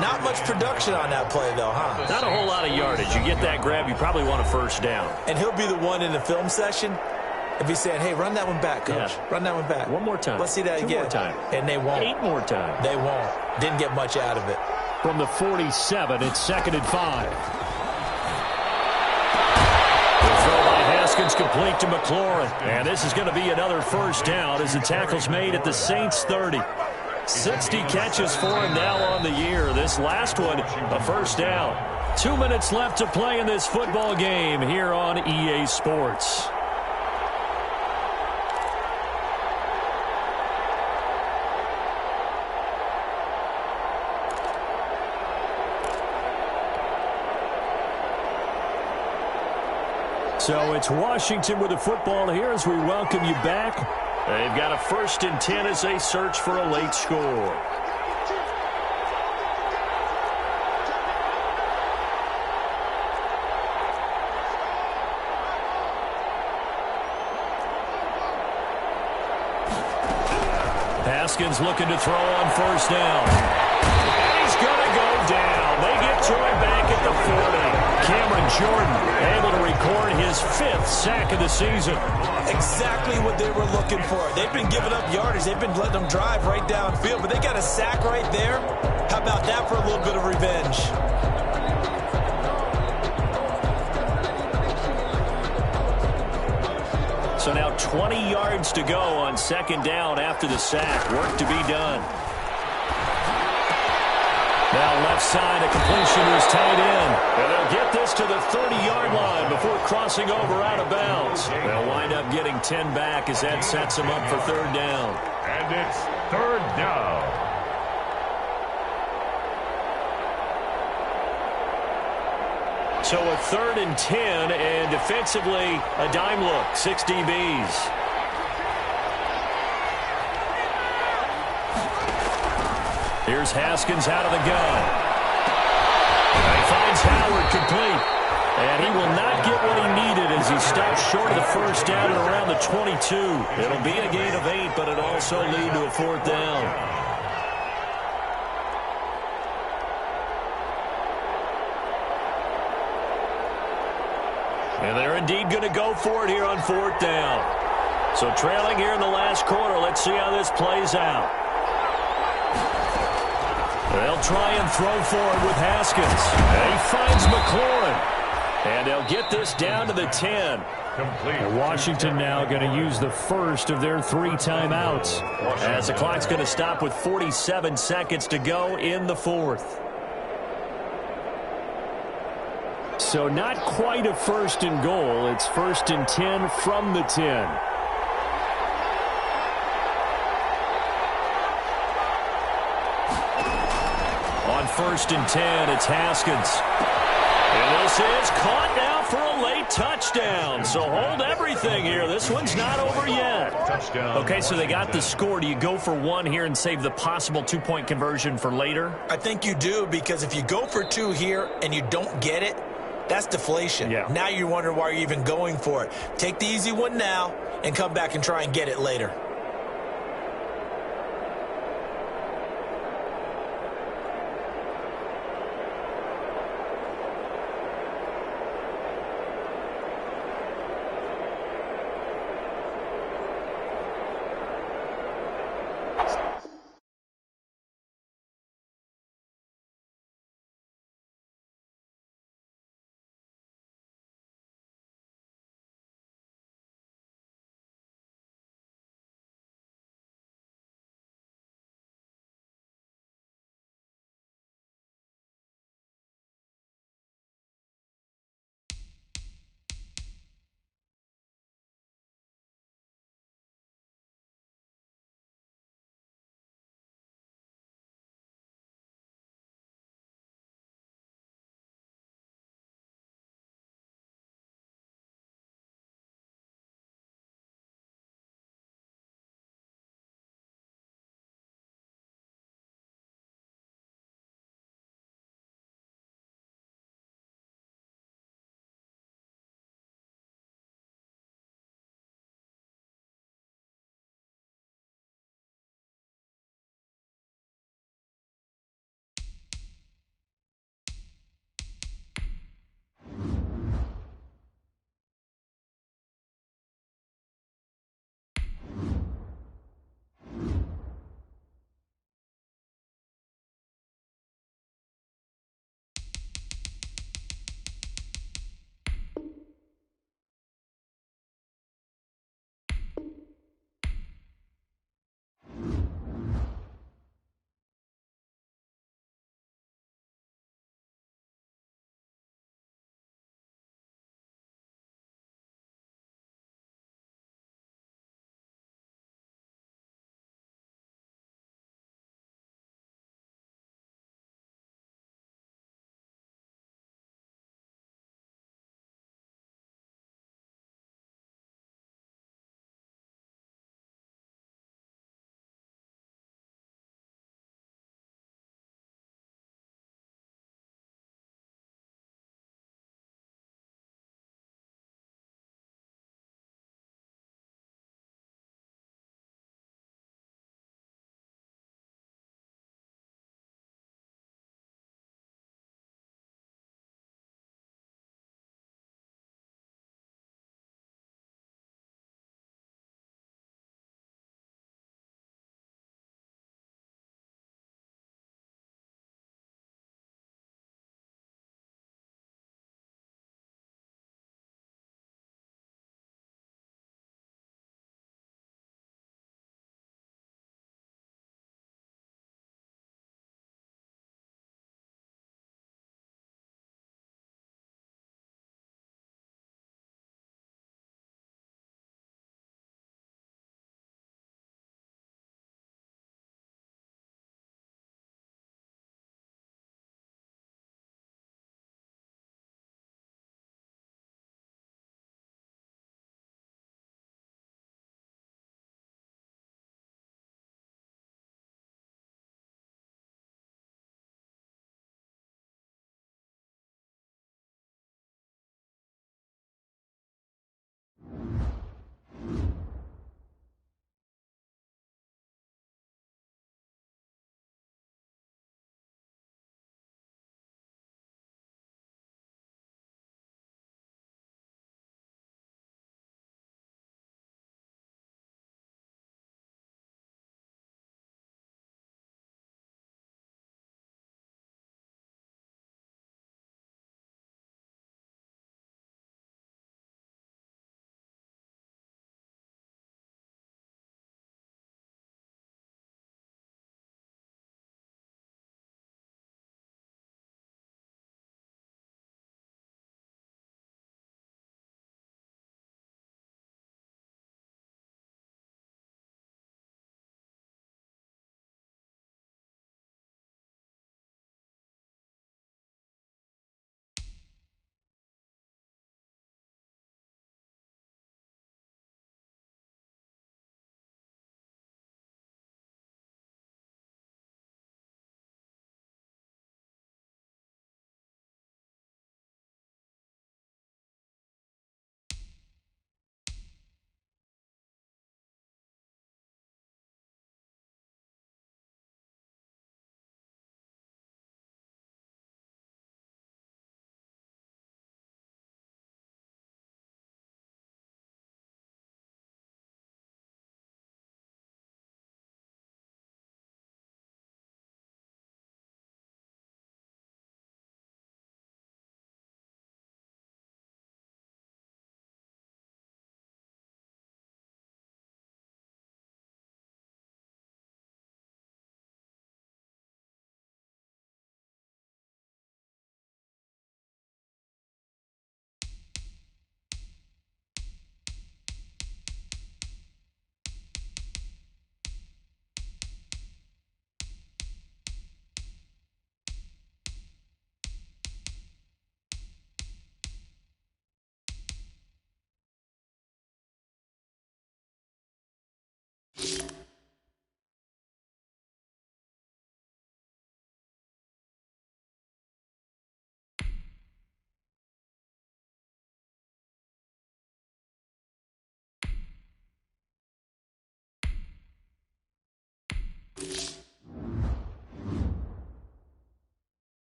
Not much production on that play, though, huh? Not a whole lot of yardage. You get that grab, you probably want a first down. And he'll be the one in the film session if he's saying, hey, run that one back, coach. Yeah. Run that one back. One more time. Let's see that 2 again. more time. And they won't. 8 more times. They won't. Didn't get much out of it. From the 47, it's 2nd and 5. Haskins complete to McLaurin. And this is going to be another first down as the tackle's made at the Saints 30. 60 catches for him now on the year. This last one, a first down. 2 minutes left to play in this football game here on EA Sports. So it's Washington with the football here as we welcome you back. They've got a 1st and 10 as they search for a late score. Haskins looking to throw on first down. And he's going to go down. They get to him back at the 40. Cameron Jordan able to record his 5th sack of the season. Exactly what they were looking for. They've been giving up yardage. They've been letting them drive right downfield, but they got a sack right there. How about that for a little bit of revenge? So now 20 yards to go on 2nd down after the sack. Work to be done. Now left side, a completion to his tight end. And they'll get this to the 30-yard line before crossing over out of bounds. They'll wind up getting 10 back as that sets them up for 3rd down. And it's 3rd down. So a 3rd and 10, and defensively a dime look, 6 DBs. Here's Haskins out of the gun. He finds Howard complete. And he will not get what he needed as he stops short of the 1st down at around the 22. It'll be a gain of 8, but it'll also lead to a 4th down. And they're indeed going to go for it here on 4th down. So trailing here in the last quarter, let's see how this plays out. They'll try and throw forward with Haskins. And he finds McLaurin. And they'll get this down to the 10. Complete. Washington now going to use the 1st of their 3 timeouts. As the clock's going to stop with 47 seconds to go in the 4th. So not quite a 1st and goal. It's 1st and 10 from the 10. On 1st and 10, it's Haskins. And this is caught now for a late touchdown. So hold everything here. This one's not over yet. Touchdown. Okay, so they got the score. Do you go for 1 here and save the possible 2-point conversion for later? I think you do, because if you go for 2 here and you don't get it, that's deflation. Yeah. Now you wonder why you're even going for it. Take the easy one now and come back and try and get it later.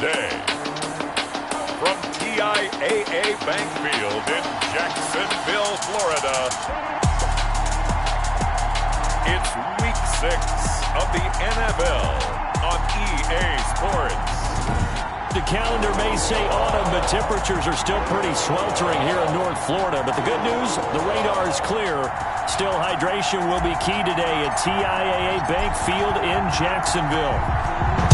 Day. From TIAA Bank Field in Jacksonville, Florida, it's Week 6 of the NFL on EA Sports. The calendar may say autumn, but temperatures are still pretty sweltering here in North Florida. But the good news, the radar is clear. Still, hydration will be key today at TIAA Bank Field in Jacksonville.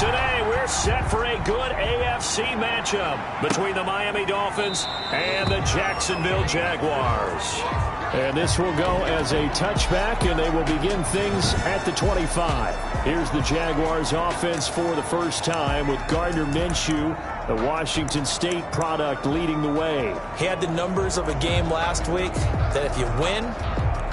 Today, we're set for a good AFC matchup between the Miami Dolphins and the Jacksonville Jaguars. And this will go as a touchback, and they will begin things at the 25. Here's the Jaguars offense for the first time with Gardner Minshew, the Washington State product, leading the way. He had the numbers of a game last week that if you win,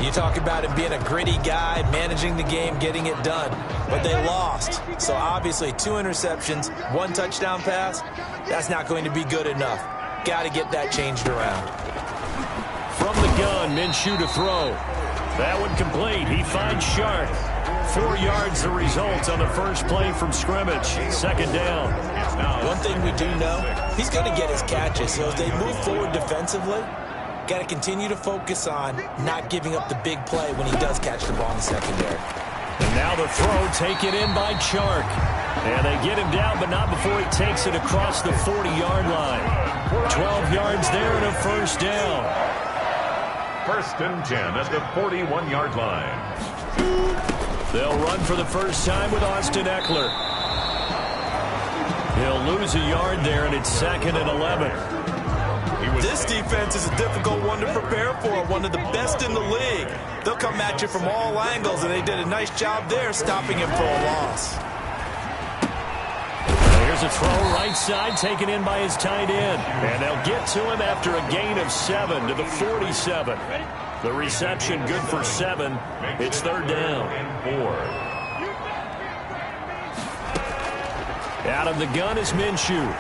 you talk about him being a gritty guy, managing the game, getting it done. But they lost. So obviously 2 interceptions, 1 touchdown pass, that's not going to be good enough. Got to get that changed around. From the gun, Minshew to throw. That one complete. He finds Shark. 4 yards the result on the first play from scrimmage. Second down. One thing we do know, he's going to get his catches. So as they move forward defensively, got to continue to focus on not giving up the big play when he does catch the ball in the secondary. And now the throw taken in by Chark. And they get him down, but not before he takes it across the 40-yard line. 12 yards there and a first down. First and 10 at the 41-yard line. They'll run for the first time with Austin Eckler. He'll lose a yard there, and it's 2nd and 11. This defense is a difficult one to prepare for, one of the best in the league. They'll come at you from all angles, and they did a nice job there stopping him for a loss. Here's a throw right side taken in by his tight end. And they'll get to him after a gain of 7 to the 47. The reception good for 7. It's 3rd down. 4. Out of the gun is Minshew.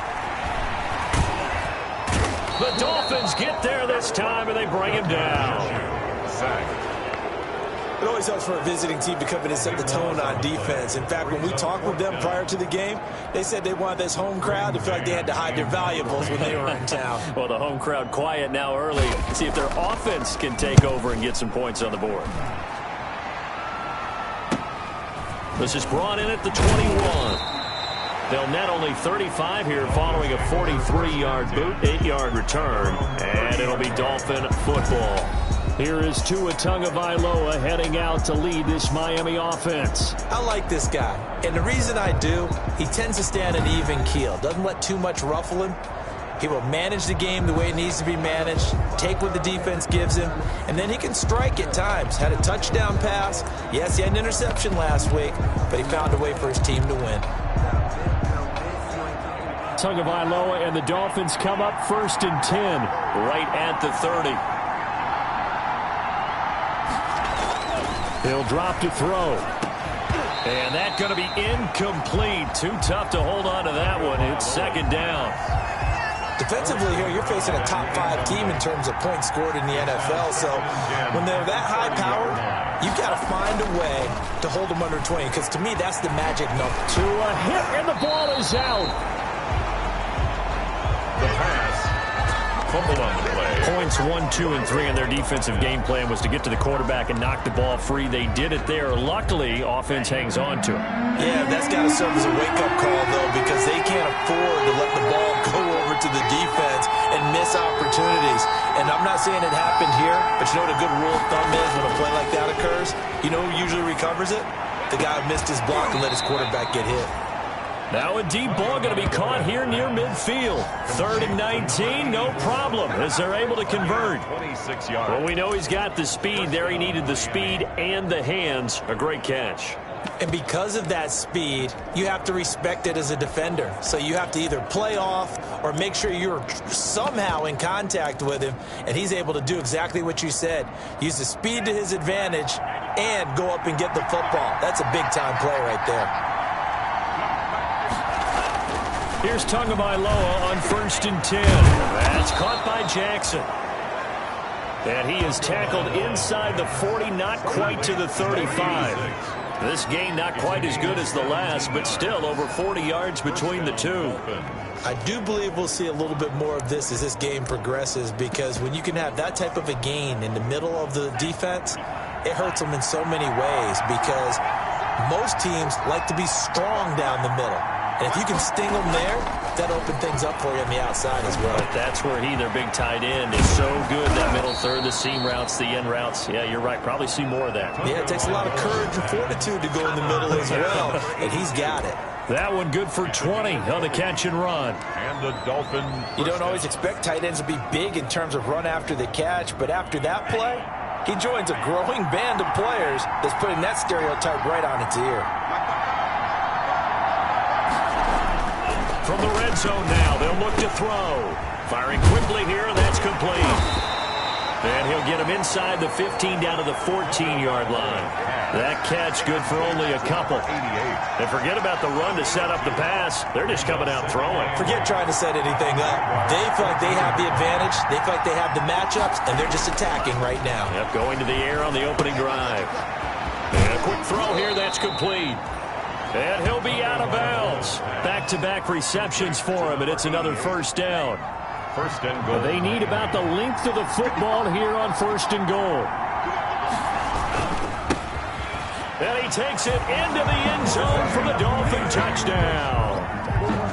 The Dolphins get there this time, and they bring him down. It always helps for a visiting team to come in and set the tone on defense. In fact, when we talked with them prior to the game, they said they wanted this home crowd to feel like they had to hide their valuables when they were in town. Well, the home crowd quiet now early. See if their offense can take over and get some points on the board. This is brought in at the 21. They'll net only 35 here following a 43-yard boot, 8-yard return, and it'll be Dolphin football. Here is Tua Tagovailoa heading out to lead this Miami offense. I like this guy, and the reason I do, he tends to stay on an even keel, doesn't let too much ruffle him. He will manage the game the way it needs to be managed, take what the defense gives him, and then he can strike at times. Had a touchdown pass. Yes, he had an interception last week, but he found a way for his team to win. Tagovailoa and the Dolphins come up 1st and 10, right at the 30. He'll drop to throw. And that's going to be incomplete. Too tough to hold on to that one. It's 2nd down. Defensively here, you're facing a top 5 team in terms of points scored in the NFL. So when they're that high-powered, you've got to find a way to hold them under 20. Because to me, that's the magic number. To a hit, and the ball is out. The pass. Fumble on the play. Points 1, 2, and 3 in their defensive game plan was to get to the quarterback and knock the ball free. They did it there. Luckily, offense hangs on to it. Yeah, that's got to serve as a wake-up call, though, because they can't afford to let the ball go over to the defense and miss opportunities. And I'm not saying it happened here, but you know what a good rule of thumb is when a play like that occurs? You know who usually recovers it? The guy who missed his block and let his quarterback get hit. Now a deep ball going to be caught here near midfield. 3rd and 19, no problem, as they're able to convert. 26 yards. Well, we know he's got the speed there. He needed the speed and the hands. A great catch. And because of that speed, you have to respect it as a defender. So you have to either play off or make sure you're somehow in contact with him, and he's able to do exactly what you said. Use the speed to his advantage and go up and get the football. That's a big-time play right there. Here's Tagovailoa on 1st and 10. That's caught by Jackson. And he is tackled inside the 40, not quite to the 35. This game not quite as good as the last, but still over 40 yards between the two. I do believe we'll see a little bit more of this as this game progresses, because when you can have that type of a gain in the middle of the defense, it hurts them in so many ways, because most teams like to be strong down the middle. And if you can sting them there, that opens things up for you on the outside as well. But that's where their big tight end, is so good. That middle third, the seam routes, the end routes. Yeah, you're right. Probably see more of that. Yeah, it takes a lot of courage and fortitude to go in the middle as well, and he's got it. That one good for 20 on the catch and run. And the Dolphins. You don't always expect tight ends to be big in terms of run after the catch, but after that play, he joins a growing band of players that's putting that stereotype right on its ear. From the red zone now, they'll look to throw. Firing quickly here, and that's complete. And he'll get him inside the 15 down to the 14-yard line. That catch good for only a couple. And forget about the run to set up the pass. They're just coming out throwing. Forget trying to set anything up. They feel like they have the advantage. They feel like they have the matchups, and they're just attacking right now. Yep, going to the air on the opening drive. And a quick throw here, that's complete. And he'll be out of bounds. Back-to-back receptions for him, and it's another first down. First and goal. They need about the length of the football here on first and goal. And he takes it into the end zone for the Dolphin touchdown.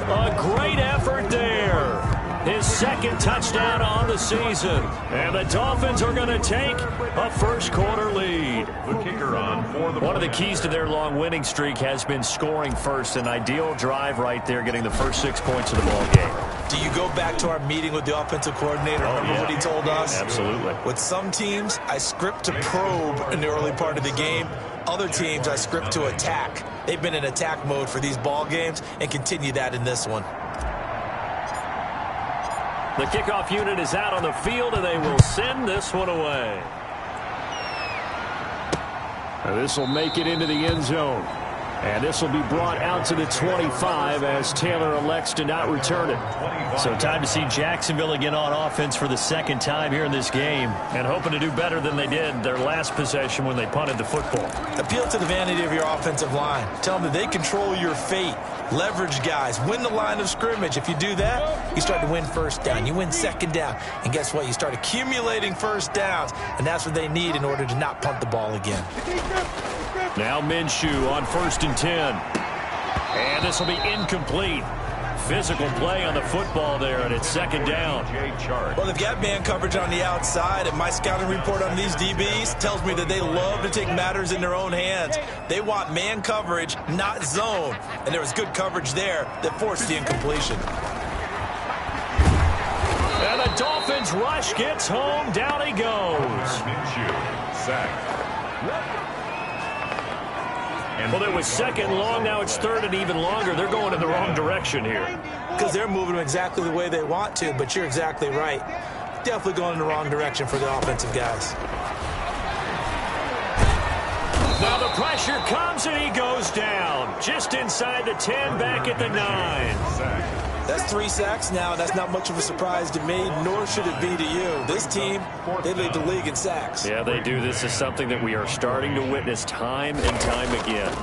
A great effort there. His second touchdown on the season. And the Dolphins are going to take a first-quarter lead. The kicker on for the One of the keys to their long winning streak has been scoring first. An ideal drive right there, getting the first 6 points of the ball game. Do you go back to our meeting with the offensive coordinator? Remember what he told us? Absolutely. With some teams, I script to probe in the early part of the game. Other teams, I script to attack. They've been in attack mode for these ball games and continue that in this one. The kickoff unit is out on the field, and they will send this one away. This will make it into the end zone. And this will be brought out to the 25 as Taylor elects to not return it. So time to see Jacksonville again on offense for the second time here in this game, and hoping to do better than they did their last possession when they punted the football. Appeal to the vanity of your offensive line. Tell them that they control your fate. Leverage guys. Win the line of scrimmage. If you do that, you start to win first down. You win second down. And guess what? You start accumulating first downs, and that's what they need in order to not punt the ball again. Now Minshew on 1st and 10. And this will be incomplete. Physical play on the football there, and it's second down. Well, they've got man coverage on the outside, and my scouting report on these DBs tells me that they love to take matters in their own hands. They want man coverage, not zone. And there was good coverage there that forced the incompletion. And the Dolphins rush gets home. Down he goes. Minshew, sack. Well, it was second long. Now it's third and even longer. They're going in the wrong direction here. Because they're moving them exactly the way they want to, but you're exactly right. Definitely going in the wrong direction for the offensive guys. Now the pressure comes, and he goes down. Just inside the 10, back at the 9. That's 3 sacks now, and that's not much of a surprise to me, nor should it be to you. This team, they lead the league in sacks. Yeah, they do. This is something that we are starting to witness time and time again.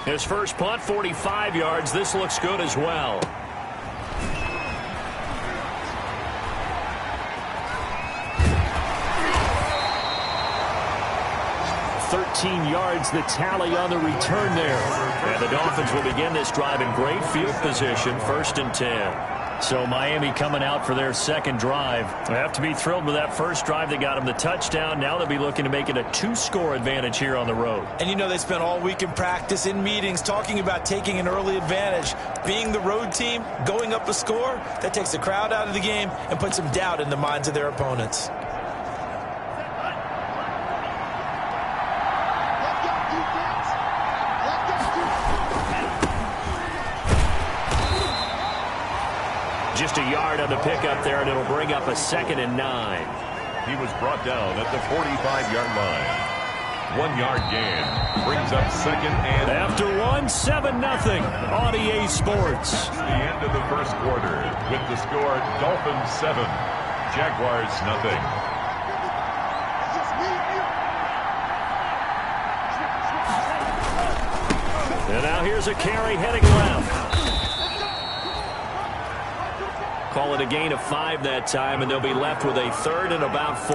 His first punt, 45 yards. This looks good as well. 13 yards, the tally on the return there. And the Dolphins will begin this drive in great field position, 1st and 10. So Miami coming out for their second drive. They have to be thrilled with that first drive. They got them the touchdown. Now they'll be looking to make it a 2-score advantage here on the road. And you know they spent all week in practice, in meetings, talking about taking an early advantage. Being the road team, going up a score, that takes the crowd out of the game and puts some doubt in the minds of their opponents. Just a yard on the pickup there, and it'll bring up a 2nd and 9. He was brought down at the 45-yard line. 1-yard gain brings up 2nd and... After 1, 7-0 on EA Sports. The end of the first quarter with the score Dolphins 7, Jaguars 0. Now here's a carry heading left. Call it a gain of 5 that time, and they'll be left with a 3rd and about 4.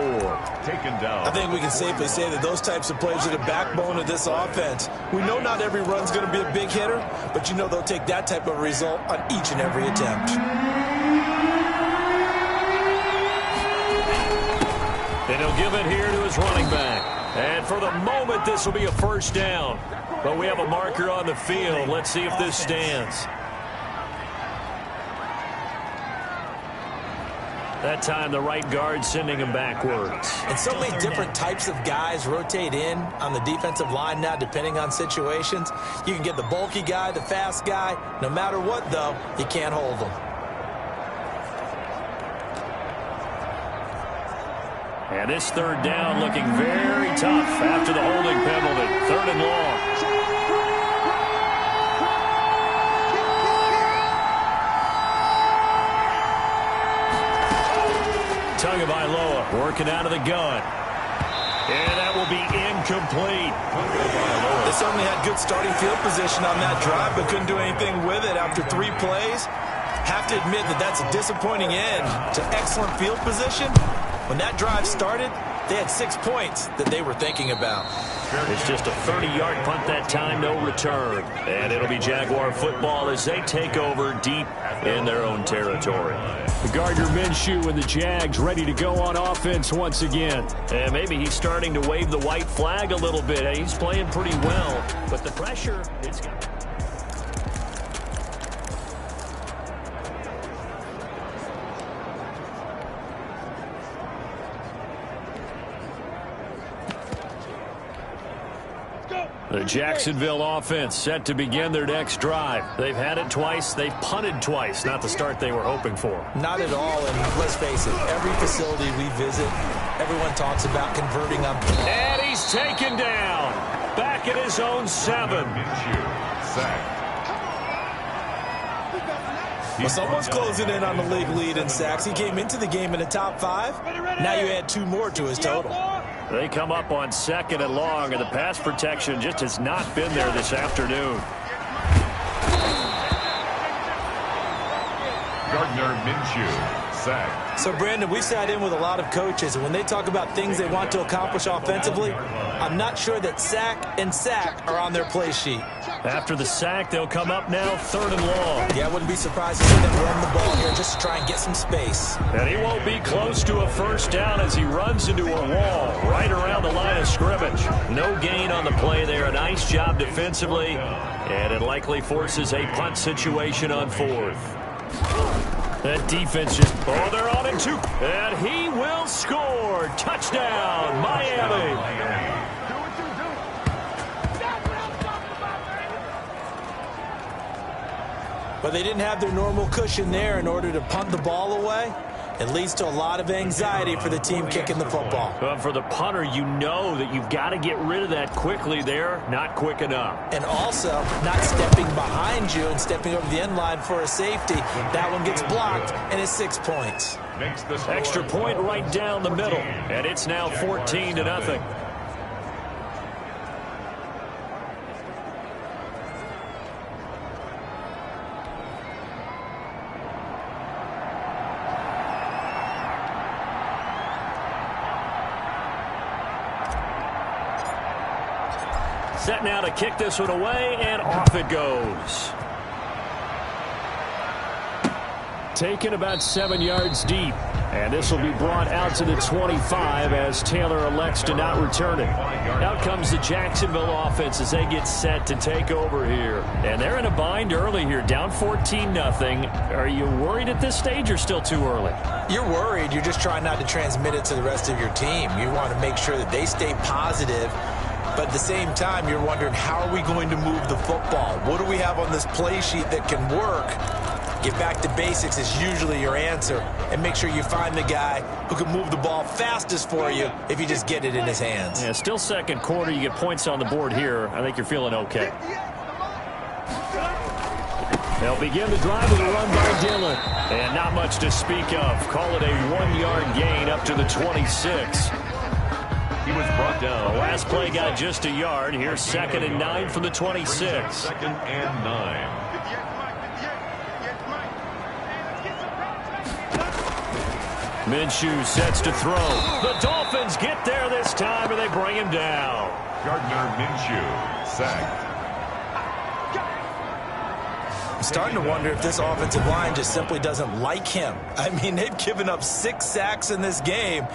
Taken down. I think we can safely say that those types of plays are the backbone of this offense. We know not every run's going to be a big hitter, but you know they'll take that type of result on each and every attempt. And he'll give it here to his running back. And for the moment, this will be a first down. But we have a marker on the field. Let's see if this stands. That time, the right guard sending him backwards. And so many different types of guys rotate in on the defensive line now, depending on situations. You can get the bulky guy, the fast guy. No matter what, though, you can't hold them. And this 3rd down looking very tough after the holding penalty. 3rd and long. Tagovailoa working out of the gun. And that will be incomplete. They certainly had good starting field position on that drive, but couldn't do anything with it after 3 plays. Have to admit that that's a disappointing end to excellent field position. When that drive started, they had 6 points that they were thinking about. It's just a 30-yard punt that time, no return. And it'll be Jaguar football as they take over deep in their own territory. Gardner Minshew and the Jags ready to go on offense once again. And maybe he's starting to wave the white flag a little bit. He's playing pretty well, but the pressure, it's got... The Jacksonville offense set to begin their next drive. They've had it twice. They've punted twice. Not the start they were hoping for. Not at all, and let's face it, every facility we visit, everyone talks about converting on. And he's taken down. Back at his own 7. Sacked. Well, someone's closing in on the league lead in sacks. He came into the game in the top 5. Now you add 2 more to his total. They come up on 2nd and long, and the pass protection just has not been there this afternoon. Gardner Minshew, sacked. So, Brandon, we've sat in with a lot of coaches, and when they talk about things they want to accomplish offensively, I'm not sure that sack and sack are on their play sheet. After the sack, they'll come up now 3rd and long. Yeah, I wouldn't be surprised to see them run the ball here just to try and get some space. And he won't be close to a first down as he runs into a wall right around the line of scrimmage. No gain on the play there. A nice job defensively, and it likely forces a punt situation on 4th. That defense just, they're on him too. And he will score. Touchdown, Miami. But they didn't have their normal cushion there in order to punt the ball away. It leads to a lot of anxiety for the team kicking the football. For the punter, you know that you've got to get rid of that quickly there. Not quick enough. And also, not stepping behind you and stepping over the end line for a safety. That one gets blocked, and it's 6 points. Extra point right down the middle. And it's now 14-0. Set now to kick this one away, and off it goes. Taken about 7 yards deep. And this will be brought out to the 25 as Taylor elects to not return it. Out comes the Jacksonville offense as they get set to take over here. And they're in a bind early here, down 14-0. Are you worried at this stage or still too early? You're worried. You're just trying not to transmit it to the rest of your team. You want to make sure that they stay positive. But at the same time, you're wondering, how are we going to move the football? What do we have on this play sheet that can work? Get back to basics is usually your answer. And make sure you find the guy who can move the ball fastest for you if you just get it in his hands. Yeah, still second quarter. You get points on the board here. I think you're feeling okay. They'll begin the drive with a run by Dillon. And not much to speak of. Call it a 1-yard gain up to the 26. He was brought down. The last play got just a yard. Here's 2nd and 9 from the 26. 2nd and 9. Minshew sets to throw. The Dolphins get there this time, and they bring him down. Gardner Minshew sacked. I'm starting to wonder if this offensive line just simply doesn't like him. I mean, they've given up 6 sacks in this game.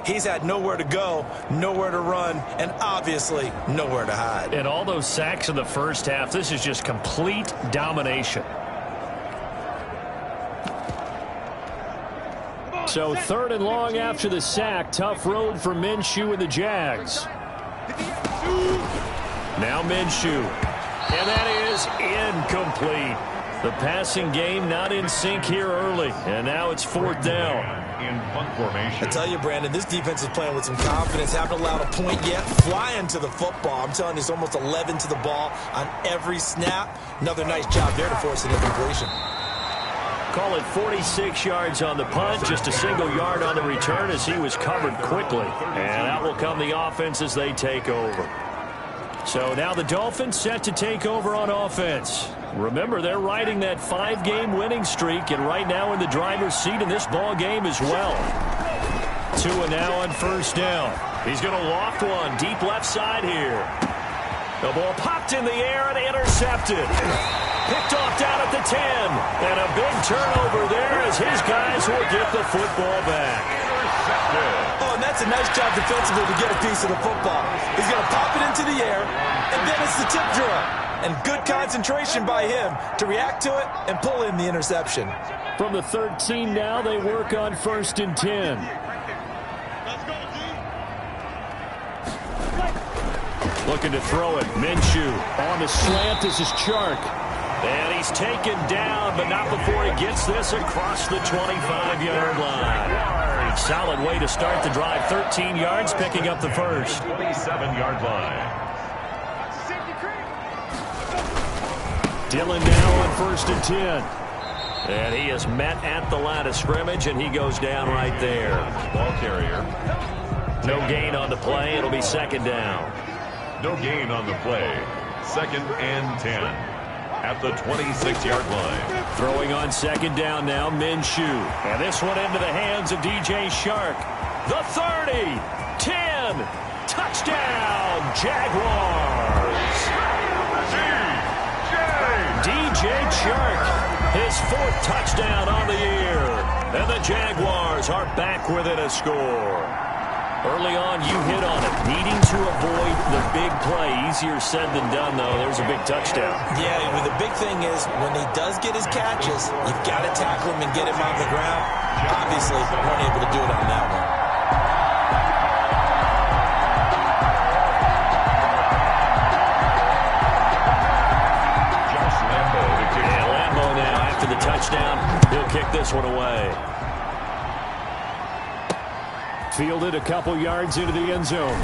He's had nowhere to go, nowhere to run, and obviously nowhere to hide. And all those sacks in the first half, this is just complete domination. So 3rd and long after the sack. Tough road for Minshew and the Jags. Now Minshew. And that is incomplete. The passing game not in sync here early. And now it's 4th down. In punt formation. I tell you, Brandon, this defense is playing with some confidence. Haven't allowed a point yet. Flying to the football. I'm telling you, it's almost 11 to the ball on every snap. Another nice job there to force an incompletion. Call it 46 yards on the punt, just a single yard on the return as he was covered quickly. And out will come the offense as they take over. So now the Dolphins set to take over on offense. Remember, they're riding that 5-game winning streak, and right now in the driver's seat in this ball game as well. 2 and now on 1st down. He's going to loft one deep left side here. The ball popped in the air and intercepted. Picked off down at the 10. And a big turnover there as his guys will get the football back. Oh, and that's a nice job defensively to get a piece of the football. He's going to pop it into the air, and then it's the tip drill. And good concentration by him to react to it and pull in the interception. From the 13 now, they work on 1st and 10. Looking to throw it. Minshew on the slant. This is Chark. And he's taken down, but not before he gets this across the 25-yard line. Solid way to start the drive. 13 yards, picking up the first. 27-yard line. Dillon now on 1st and 10. And he is met at the line of scrimmage, and he goes down right there. Ball carrier. No gain on the play. It'll be 2nd down. No gain on the play. 2nd and 10. At the 26-yard line. Throwing on 2nd down now, Minshew. And this one into the hands of DJ Chark. The 30, 10, touchdown, Jaguars. DJ Chark, his 4th touchdown on the year. And the Jaguars are back within a score. Early on, you hit on it. Needing to avoid the big play. Easier said than done, though. There's a big touchdown. Yeah, well, the big thing is when he does get his catches, you've got to tackle him and get him on the ground. Obviously, weren't able to do it on that one. Yeah, Lambo now after the touchdown. He'll kick this one away. Fielded a couple yards into the end zone.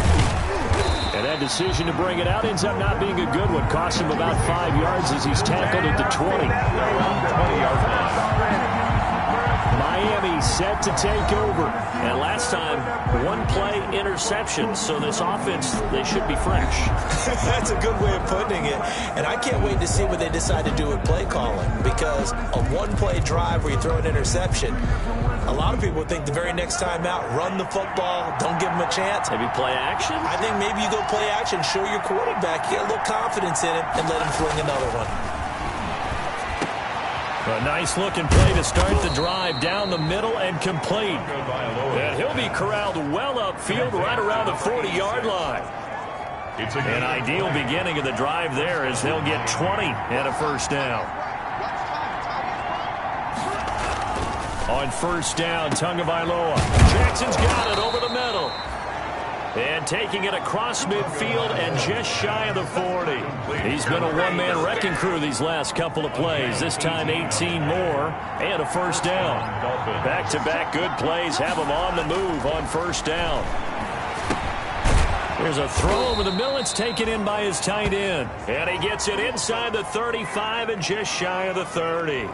And that decision to bring it out ends up not being a good one. Cost him about 5 yards as he's tackled at the 20. Miami set to take over. And last time, 1-play interception. So this offense, they should be fresh. That's a good way of putting it. And I can't wait to see what they decide to do with play calling. Because a 1-play drive where you throw an interception, a lot of people think the very next time out, run the football, don't give them a chance. Maybe play action? I think maybe you go play action, show your quarterback, get a little confidence in him, and let him fling another one. A nice-looking play to start the drive down the middle and complete. And he'll be corralled well upfield right around the 40-yard line. An ideal beginning of the drive there as they'll get 20 and a 1st down. On 1st down, Tagovailoa. Jackson's got it over the middle. And taking it across midfield and just shy of the 40. He's been a one-man wrecking crew these last couple of plays. This time 18 more and a 1st down. Back-to-back good plays have him on the move on 1st down. There's a throw over the middle. It's taken in by his tight end. And he gets it inside the 35 and just shy of the 30.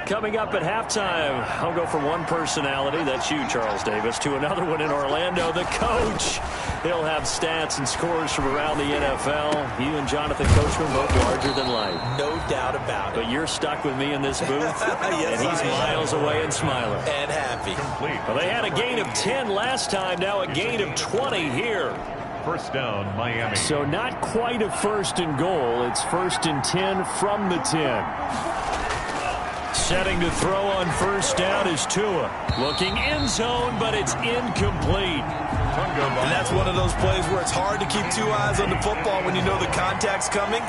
Coming up at halftime, I'll go from one personality, that's you, Charles Davis, to another one in Orlando, the coach. He'll have stats and scores from around the NFL. You and Jonathan Coachman both larger than life. No doubt about it. But you're stuck with me in this booth, yes, and he's miles away and smiling. And happy. Well, they had a gain of 10 last time, now a gain of 20 here. First down, Miami. So not quite a first and goal. It's first and 10 from the 10. Setting to throw on first down is Tua. Looking end zone, but it's incomplete. And that's one of those plays where it's hard to keep two eyes on the football when you know the contact's coming,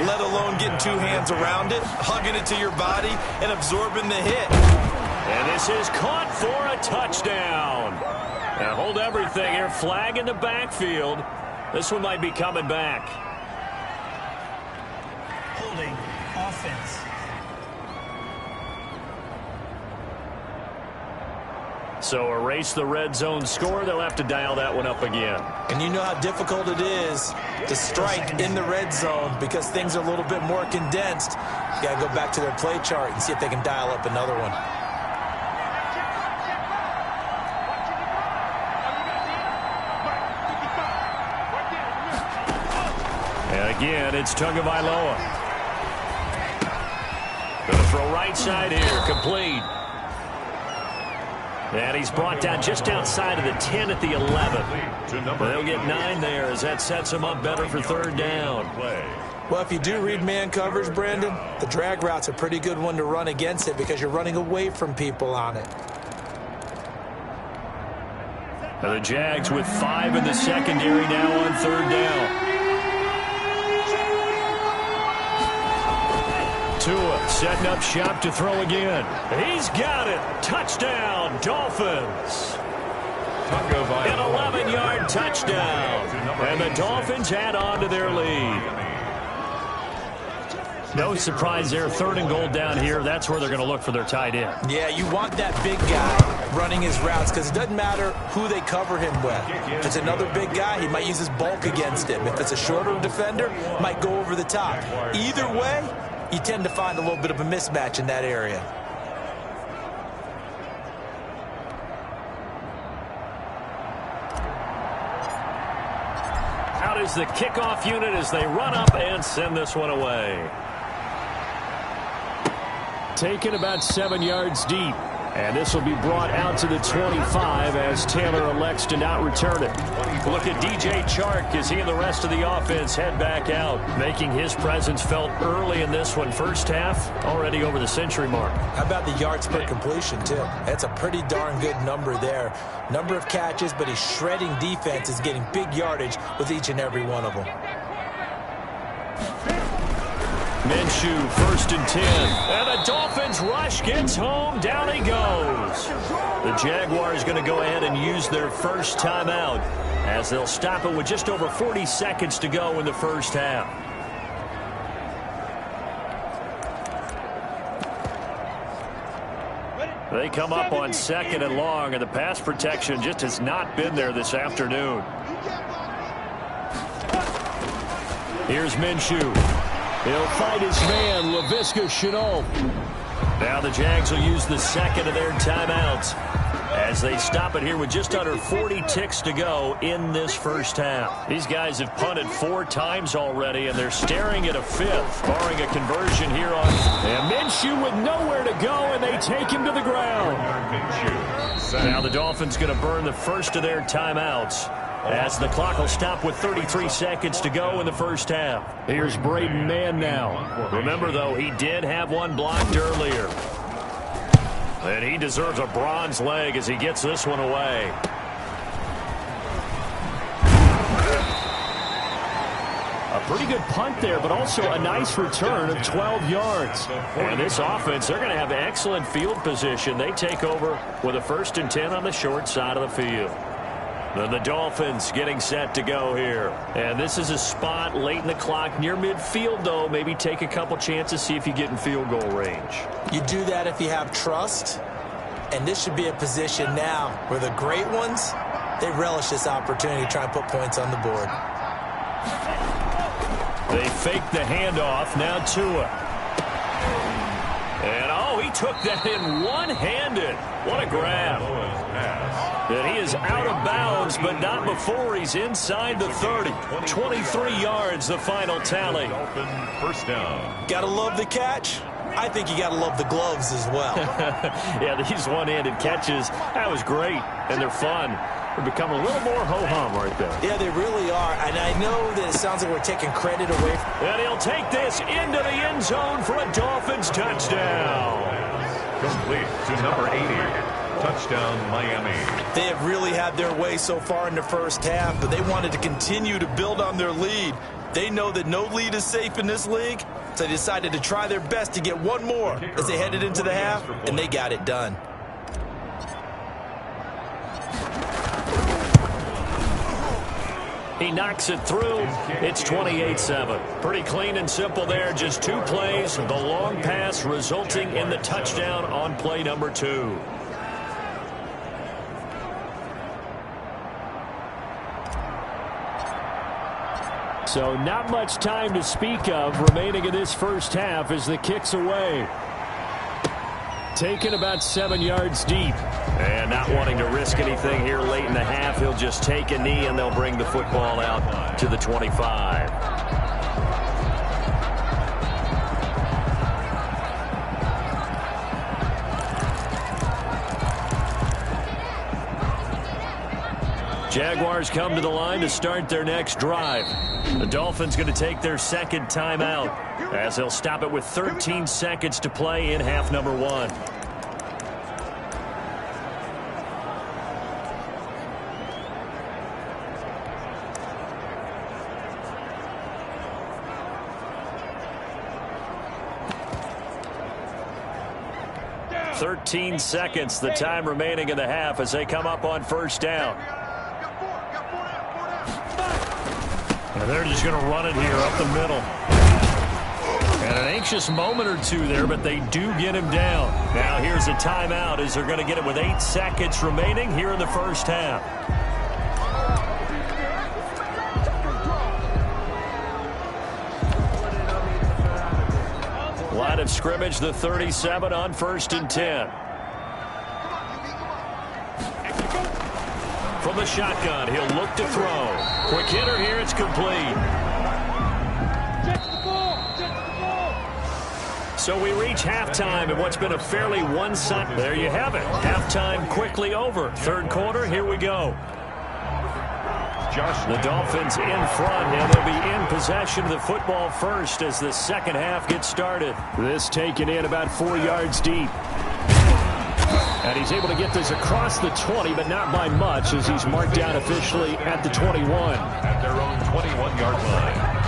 let alone getting two hands around it, hugging it to your body, and absorbing the hit. And this is caught for a touchdown. Now hold everything here. Flag in the backfield. This one might be coming back. Holding offense. So erase the red zone score. They'll have to dial that one up again. And you know how difficult it is to strike in the red zone because things are a little bit more condensed. You got to go back to their play chart and see if they can dial up another one. And again, it's Tagovailoa. Going to throw right side here. Complete. And he's brought down just outside of the 10 at the 11. They'll get 9 there as that sets him up better for third down. Well, if you do read man coverage, Brandon, the drag route's a pretty good one to run against it because you're running away from people on it. Now the Jags with 5 in the secondary now on third down. Tua setting up shop to throw again. He's got it. Touchdown, Dolphins. An 11-yard touchdown. And the Dolphins add on to their lead. No surprise there. Third and goal down here. That's where they're going to look for their tight end. Yeah, you want that big guy running his routes because it doesn't matter who they cover him with. If it's another big guy, he might use his bulk against him. If it's a shorter defender, might go over the top. Either way, you tend to find a little bit of a mismatch in that area. Out is the kickoff unit as they run up and send this one away. Taken about 7 yards deep. And this will be brought out to the 25 as Taylor elects to not return it. Look at DJ Chark as he and the rest of the offense head back out, making his presence felt early in this one. First half, already over the century mark. How about the yards per completion, too? That's a pretty darn good number there. Number of catches, but his shredding defense is getting big yardage with each and every one of them. Minshew, first and 10. And the Dolphins rush gets home. Down he goes. The Jaguars going to go ahead and use their first timeout as they'll stop it with just over 40 seconds to go in the first half. They come up on second and long, and the pass protection just has not been there this afternoon. Here's Minshew. He'll fight his man, Laviska Shenault. Now the Jags will use the second of their timeouts as they stop it here with just under 40 ticks to go in this first half. These guys have punted 4 times already, and they're staring at a 5th, barring a conversion here on. And Minshew with nowhere to go, and they take him to the ground. Now the Dolphins going to burn the first of their timeouts as the clock will stop with 33 seconds to go in the first half. Here's Braden Mann now. Remember, though, he did have one blocked earlier. And he deserves a bronze leg as he gets this one away. A pretty good punt there, but also a nice return of 12 yards. And this offense, they're going to have excellent field position. They take over with a first and 10 on the short side of the field. Then the Dolphins getting set to go here. And this is a spot late in the clock near midfield, though. Maybe take a couple chances, see if you get in field goal range. You do that if you have trust. And this should be a position now where the great ones, they relish this opportunity to try and put points on the board. They fake the handoff. Now Tua. And, oh, he took that in one-handed. What a grab. And he is out of bounds, but not before he's inside the 30. 23 yards, the final tally. First down. Gotta love the catch. I think you gotta love the gloves as well. Yeah, these one-handed catches, that was great, and they're fun. They become a little more ho-hum right there. Yeah, they really are, and I know that it sounds like we're taking credit away from... And he'll take this into the end zone for a Dolphins touchdown. Complete to number 80. Touchdown, Miami. They have really had their way so far in the first half, but they wanted to continue to build on their lead. They know that no lead is safe in this league, so they decided to try their best to get one more as they headed into the half, and they got it done. He knocks it through. It's 28-7. Pretty clean and simple there. Just 2 plays. The long pass resulting in the touchdown on play number 2. So not much time to speak of remaining in this first half as the kick's away. Taken about 7 yards deep. And not wanting to risk anything here late in the half, he'll just take a knee and they'll bring the football out to the 25. Jaguars come to the line to start their next drive. The Dolphins going to take their second timeout as they'll stop it with 13 seconds to play in half number 1. "13 seconds, the time remaining in the half as they come up on first down. And they're just going to run it here up the middle. And an anxious moment or two there, but they do get him down. Now here's a timeout as they're going to get it with 8 seconds remaining here in the first half. Line of scrimmage, the 37 on 1st and 10. From the shotgun, he'll look to throw. Quick hitter here, it's complete. So we reach halftime in what's been a fairly one-sided. There you have it. Halftime quickly over. Third quarter, here we go. The Dolphins in front, and they'll be in possession of the football first as the second half gets started. This taken in about 4 yards deep. And he's able to get this across the 20, but not by much as he's marked down officially at the 21. At their own 21-yard line.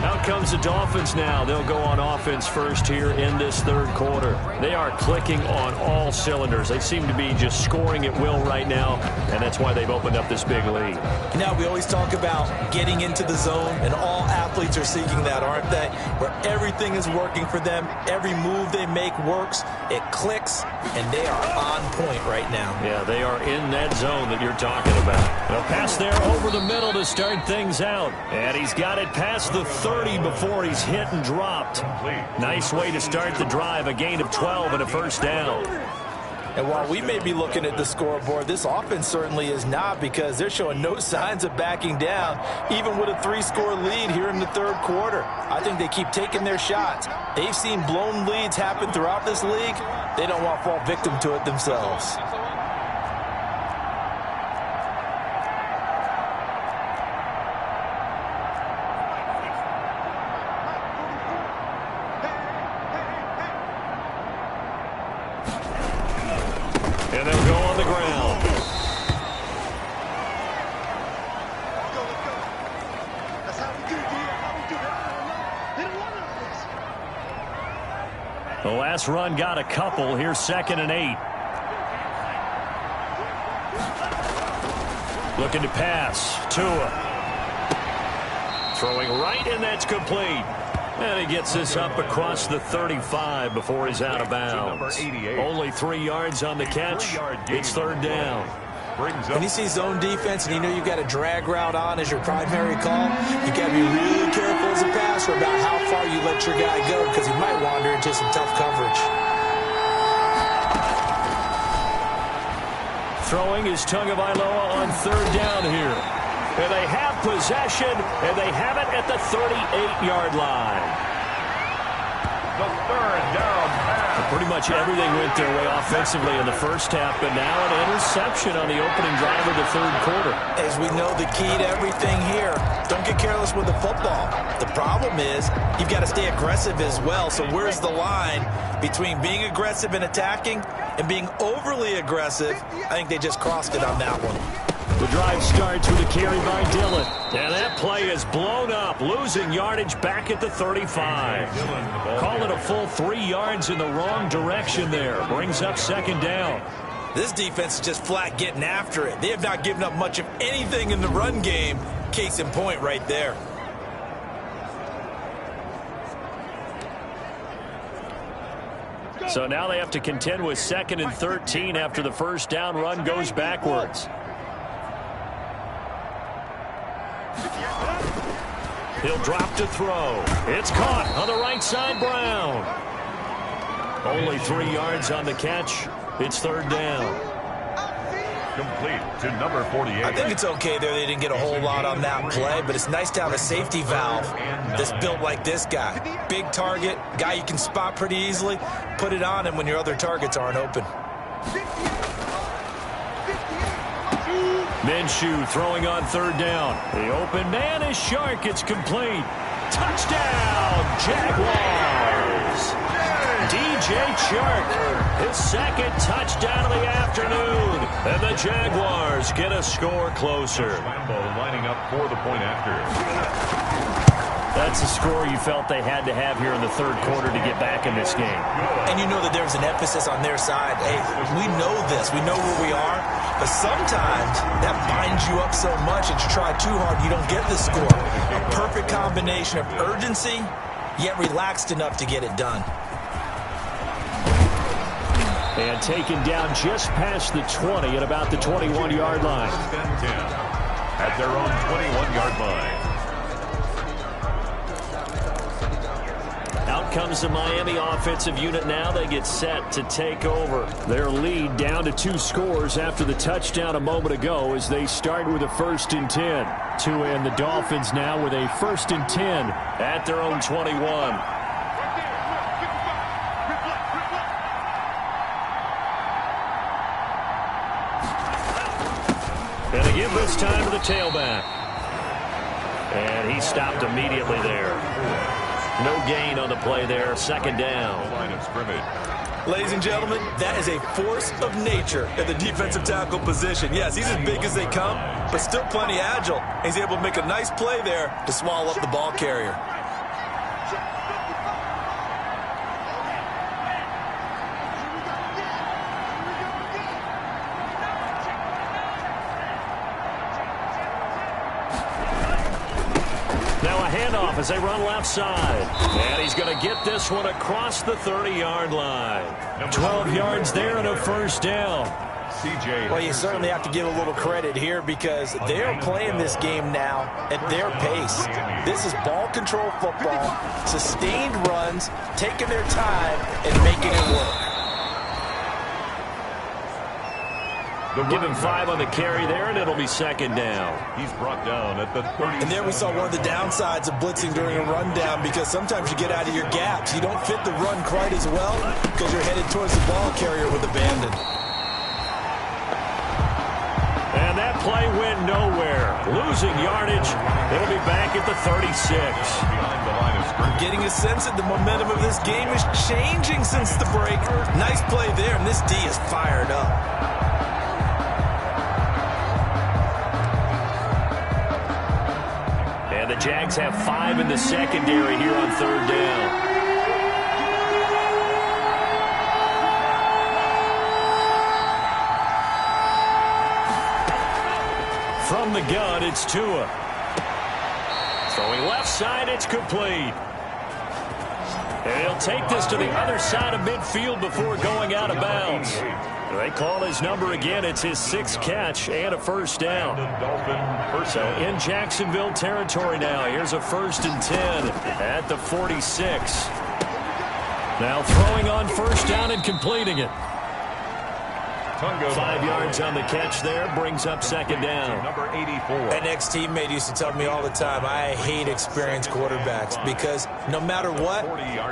Out comes the Dolphins now. They'll go on offense first here in this third quarter. They are clicking on all cylinders. They seem to be just scoring at will right now, and that's why they've opened up this big lead. Now, we always talk about getting into the zone, and all athletes are seeking that, aren't they? Where everything is working for them. Every move they make works. It clicks, and they are on point right now. Yeah, they are in that zone that you're talking about. A pass there over the middle to start things out. And he's got it past the 30 before he's hit and dropped. Nice way to start the drive. A gain of 12 and a first down. And while we may be looking at the scoreboard, this offense certainly is not, because they're showing no signs of backing down, even with a 3-score lead here in the third quarter. I think they keep taking their shots. They've seen blown leads happen throughout this league. They don't want to fall victim to it themselves. And they'll go on the ground. The last run got a couple. Here's 2nd and 8. Looking to pass. Tua. Throwing right, and that's complete. And he gets this up across the 35 before he's out of bounds. Only 3 yards on the catch. It's third down. When you see zone defense and you know you've got a drag route on as your primary call, you got to be really careful as a passer about how far you let your guy go because he might wander into some tough coverage. Throwing is Tagovailoa on third down here. And they have possession, and they have it at the 38-yard line. The third down pass. Pretty much everything went their way offensively in the first half, but now an interception on the opening drive of the third quarter. As we know, the key to everything here, don't get careless with the football. The problem is you've got to stay aggressive as well. So where's the line between being aggressive and attacking and being overly aggressive? I think they just crossed it on that one. The drive starts with a carry by Dillon. And that play is blown up, losing yardage back at the 35. Call it a full 3 yards in the wrong direction there. Brings up second down. This defense is just flat getting after it. They have not given up much of anything in the run game. Case in point right there. So now they have to contend with 2nd and 13 after the first down run goes backwards. He'll drop to throw. It's caught on the right side, Brown. Only 3 yards on the catch. It's third down. Complete to number 48. I think it's okay there. They didn't get a whole lot on that play, but it's nice to have a safety valve that's built like this guy. Big target, guy you can spot pretty easily. Put it on him when your other targets aren't open. Minshew throwing on third down. The open man is Shark. It's complete. Touchdown, Jaguars. DJ Chark, his second touchdown of the afternoon. And the Jaguars get a score closer. Lambeau lining up for the point after. That's a score you felt they had to have here in the third quarter to get back in this game. And you know that there's an emphasis on their side. Hey, we know this. We know where we are. But sometimes that binds you up so much that you try too hard, you don't get the score. A perfect combination of urgency, yet relaxed enough to get it done. And taken down just past the 20 at about the 21-yard line. At their own 21-yard line. Out comes the Miami offensive unit now. They get set to take over. Their lead down to 2 scores after the touchdown a moment ago as they start with a 1st and 10. To end the Dolphins now with a 1st and 10 at their own 21. And they give this time to the tailback. And he stopped immediately there. No gain on the play there. Second down. Line of scrimmage. Ladies and gentlemen, that is a force of nature at the defensive tackle position. Yes, he's as big as they come, but still plenty agile. He's able to make a nice play there to swallow up the ball carrier. As they run left side. And he's going to get this one across the 30-yard line. 12 yards there and a first down. Well, you certainly have to give a little credit here because they're playing this game now at their pace. This is ball control football, sustained runs, taking their time and making it work. Give him 5 on the carry there, and it'll be second down. He's brought down at the 30. And there we saw one of the downsides of blitzing during a rundown because sometimes you get out of your gaps. You don't fit the run quite as well because you're headed towards the ball carrier with abandon. And that play went nowhere. Losing yardage. It'll be back at the 36. Behind the line of scrimmage. I'm getting a sense that the momentum of this game is changing since the break. Nice play there, and this D is fired up. The Jags have 5 in the secondary here on third down. From the gun, it's Tua. Throwing left side, it's complete. And he'll take this to the other side of midfield before going out of bounds. They call his number again. It's his 6th catch and a first down. So in Jacksonville territory now. Here's a 1st and 10 at the 46. Now throwing on first down and completing it. 5 yards on the catch there, brings up 2nd down. Number 84. An ex-teammate used to tell me all the time, I hate experienced quarterbacks because no matter what,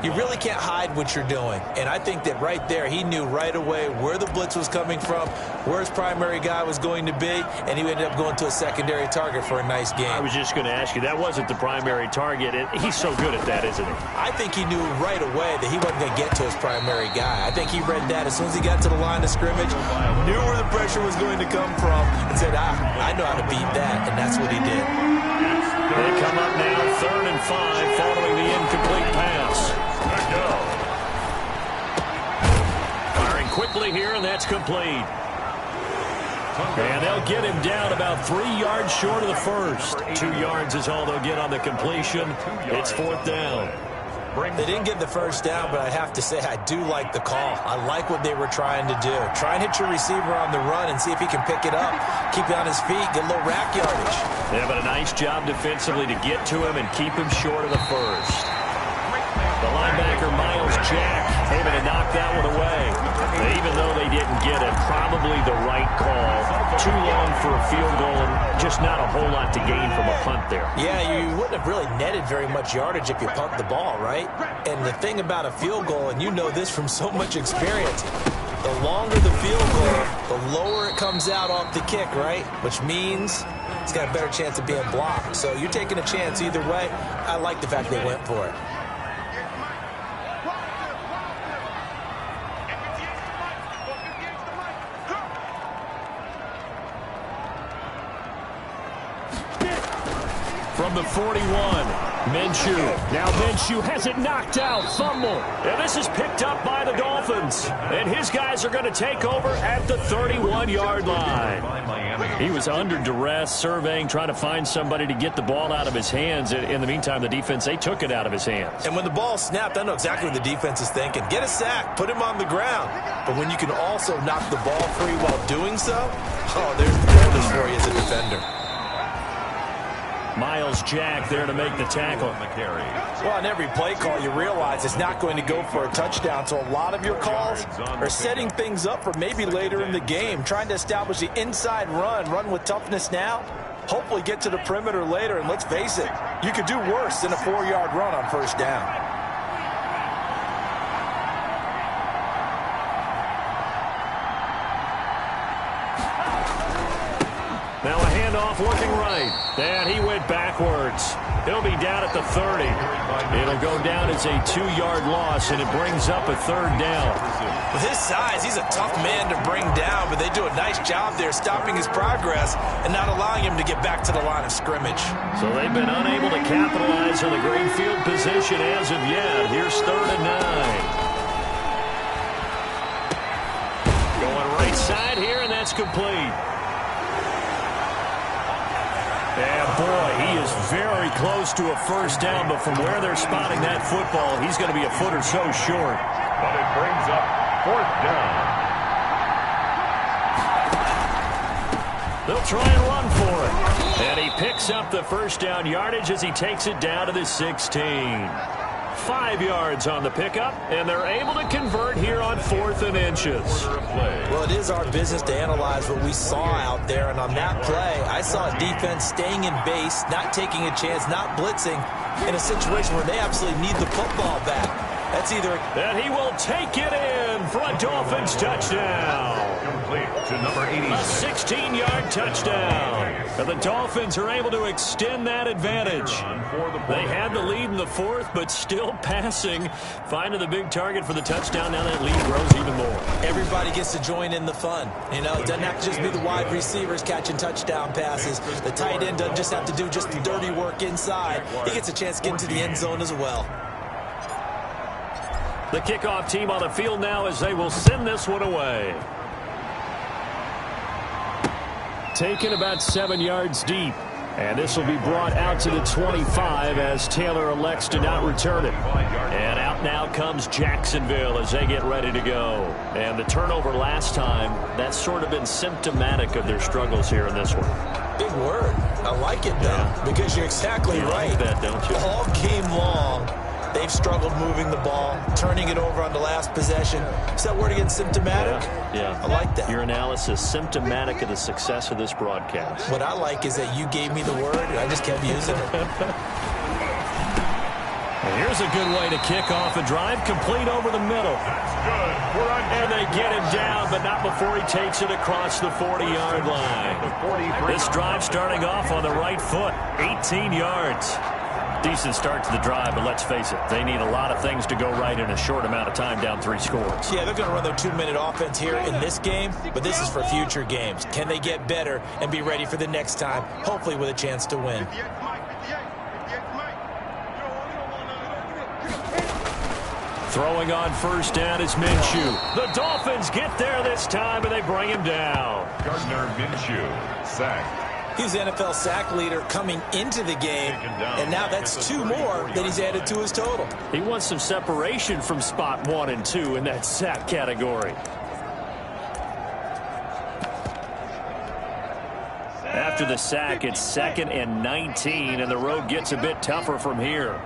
you really can't hide what you're doing. And I think that right there, he knew right away where the blitz was coming from, where his primary guy was going to be, and he ended up going to a secondary target for a nice game. I was just going to ask you, that wasn't the primary target. He's so good at that, isn't he? I think he knew right away that he wasn't going to get to his primary guy. I think he read that as soon as he got to the line of scrimmage, knew where the pressure was going to come from, and said, I know how to beat that, and that's what he did. They come up now, 3rd and 5, following the incomplete pass. Firing quickly here, and that's complete. And they'll get him down about 3 yards short of the first. 2 yards is all they'll get on the completion. It's 4th down. They didn't get the first down, but I have to say I do like the call. I like what they were trying to do. Try and hit your receiver on the run and see if he can pick it up. Keep it on his feet, get a little rack yardage. Yeah, but a nice job defensively to get to him and keep him short of the first. The linebacker, Miles Jack, able to knock that one away. Even though they didn't get it, probably the right call. Too long for a field goal and just not a whole lot to gain from a punt there. Yeah, you wouldn't have really netted very much yardage if you pumped the ball, right? And the thing about a field goal, and you know this from so much experience, the longer the field goal, the lower it comes out off the kick, right? Which means it's got a better chance of being blocked. So you're taking a chance either way. I like the fact they went for it. From the 41, Minshew. Now Minshew has it knocked out. Fumble. And this is picked up by the Dolphins. And his guys are going to take over at the 31-yard line. He was under duress, surveying, trying to find somebody to get the ball out of his hands. In the meantime, the defense, they took it out of his hands. And when the ball snapped, I know exactly what the defense is thinking. Get a sack, put him on the ground. But when you can also knock the ball free while doing so, oh, there's the bonus for you as a defender. Miles Jack there to make the tackle. Well, on every play call, you realize it's not going to go for a touchdown. So a lot of your calls are setting things up for maybe later in the game, trying to establish the inside run with toughness now, hopefully get to the perimeter later. And let's face it, you could do worse than a 4-yard run on first down. Now a handoff looking right. And he went backwards. He'll be down at the 30. It'll go down as a 2-yard loss, and it brings up a 3rd down. With his size, he's a tough man to bring down, but they do a nice job there stopping his progress and not allowing him to get back to the line of scrimmage. So they've been unable to capitalize on the great field position as of yet. Here's 3rd and 9. Going right side here, and that's complete. And boy, he is very close to a first down, but from where they're spotting that football, he's going to be a foot or so short. But it brings up 4th down. They'll try and run for it. And he picks up the first down yardage as he takes it down to the 16. 5 yards on the pickup, and they're able to convert here on 4th and inches. Well, it is our business to analyze what we saw out there, and on that play, I saw a defense staying in base, not taking a chance, not blitzing, in a situation where they absolutely need the football back. That's either... And he will take it in for a Dolphins touchdown. Complete to number 86. A 16-yard touchdown. And the Dolphins are able to extend that advantage. They had the lead in the 4th, but still passing. Finding the big target for the touchdown. Now that lead grows even more. Everybody gets to join in the fun. You know, it doesn't have to just be the wide receivers catching touchdown passes. The tight end doesn't just have to do just the dirty work inside. He gets a chance to get into the end zone as well. The kickoff team on the field now as they will send this one away. Taken about 7 yards deep. And this will be brought out to the 25 as Taylor elects to not return it. And out now comes Jacksonville as they get ready to go. And the turnover last time, that's sort of been symptomatic of their struggles here in this one. Big word. I like it, though, because you're exactly right. Like that, don't you? All game long, they've struggled moving the ball, turning it over on the last possession. Is that word again, symptomatic? Yeah. I like that. Your analysis, symptomatic of the success of this broadcast. What I like is that you gave me the word, and I just kept using it. And here's a good way to kick off a drive, complete over the middle. And they get him down, but not before he takes it across the 40-yard line. This drive starting off on the right foot, 18 yards. Decent start to the drive, but let's face it, they need a lot of things to go right in a short amount of time, down 3 scores. Yeah, they're going to run their 2-minute offense here in this game, but this is for future games. Can they get better and be ready for the next time, hopefully with a chance to win? Throwing on first down is Minshew. The Dolphins get there this time, and they bring him down. Gardner Minshew, sacked. He's the NFL sack leader coming into the game, and now that's 2 more that he's added to his total. He wants some separation from spot 1 and 2 in that sack category. After the sack, it's 2nd and 19, and the road gets a bit tougher from here.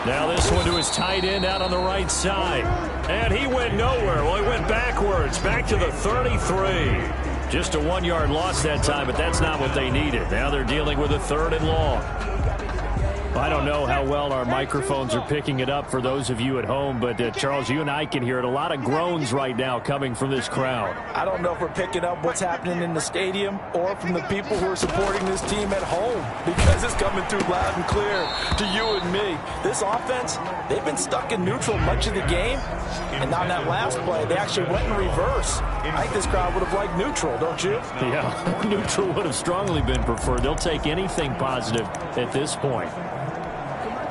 Now this one to his tight end out on the right side. And he went nowhere. Well, he went backwards, back to the 33. Just a 1-yard loss that time, but that's not what they needed. Now they're dealing with a 3rd and long. I don't know how well our microphones are picking it up for those of you at home, but Charles, you and I can hear it. A lot of groans right now coming from this crowd. I don't know if we're picking up what's happening in the stadium or from the people who are supporting this team at home, because it's coming through loud and clear to you and me. This offense, they've been stuck in neutral much of the game, and on that last play, they actually went in reverse. I think this crowd would have liked neutral, don't you? Yeah, neutral would have strongly been preferred. They'll take anything positive at this point.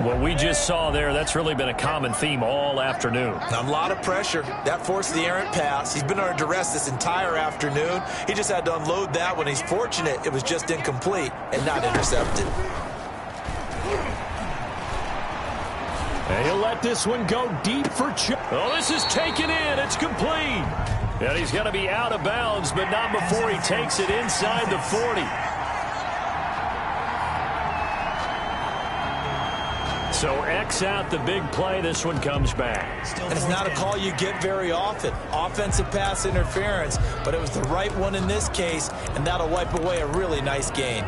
What we just saw there, that's really been a common theme all afternoon. A lot of pressure. That forced the errant pass. He's been under duress this entire afternoon. He just had to unload that one. He's fortunate it was just incomplete and not intercepted. And he'll let this one go deep for Chubb. Oh, this is taken in. It's complete. And he's going to be out of bounds, but not before he takes it inside the 40. So X out the big play. This one comes back. And it's not a call you get very often. Offensive pass interference, but it was the right one in this case, and that'll wipe away a really nice gain.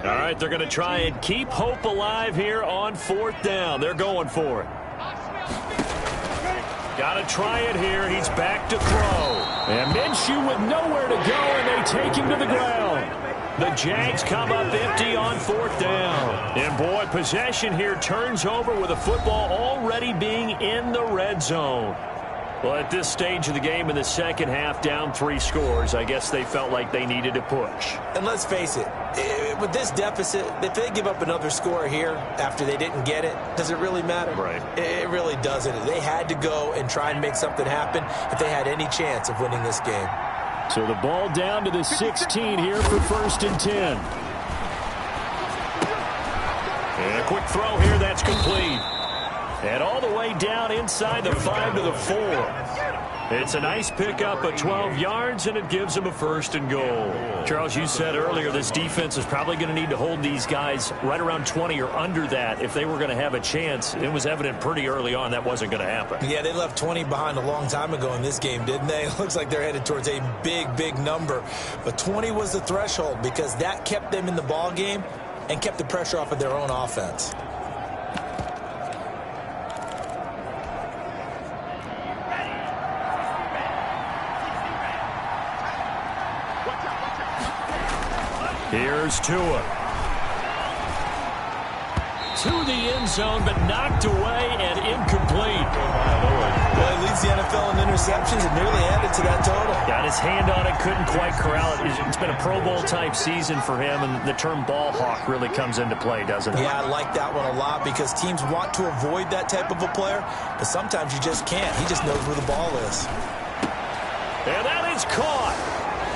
All right, they're going to try and keep hope alive here on 4th down. They're going for it. Got to try it here. He's back to throw. And Minshew with nowhere to go, and they take him to the ground. The Jags come up empty on 4th down. And, boy, possession here turns over with the football already being in the red zone. Well, at this stage of the game in the second half, down 3 scores, I guess they felt like they needed to push. And let's face it, with this deficit, if they give up another score here after they didn't get it, does it really matter? Right. It really doesn't. They had to go and try and make something happen if they had any chance of winning this game. So the ball down to the 16 here for 1st and 10. And a quick throw here, that's complete. And all the way down inside the 5 to the 4. It's a nice pickup of 12 yards, and it gives them a 1st and goal. Charles, you said earlier this defense is probably going to need to hold these guys right around 20 or under that if they were going to have a chance. It was evident pretty early on that wasn't going to happen. Yeah, they left 20 behind a long time ago in this game, didn't they? It looks like they're headed towards a big, big number. But 20 was the threshold because that kept them in the ball game and kept the pressure off of their own offense. Here's Tua. to the end zone, but knocked away and incomplete. Well, he leads the NFL in interceptions and nearly added to that total. Got his hand on it, couldn't quite corral it. It's been a Pro Bowl-type season for him, and the term ball hawk really comes into play, doesn't it? Yeah, I like that one a lot because teams want to avoid that type of a player, but sometimes you just can't. He just knows where the ball is. And that is caught.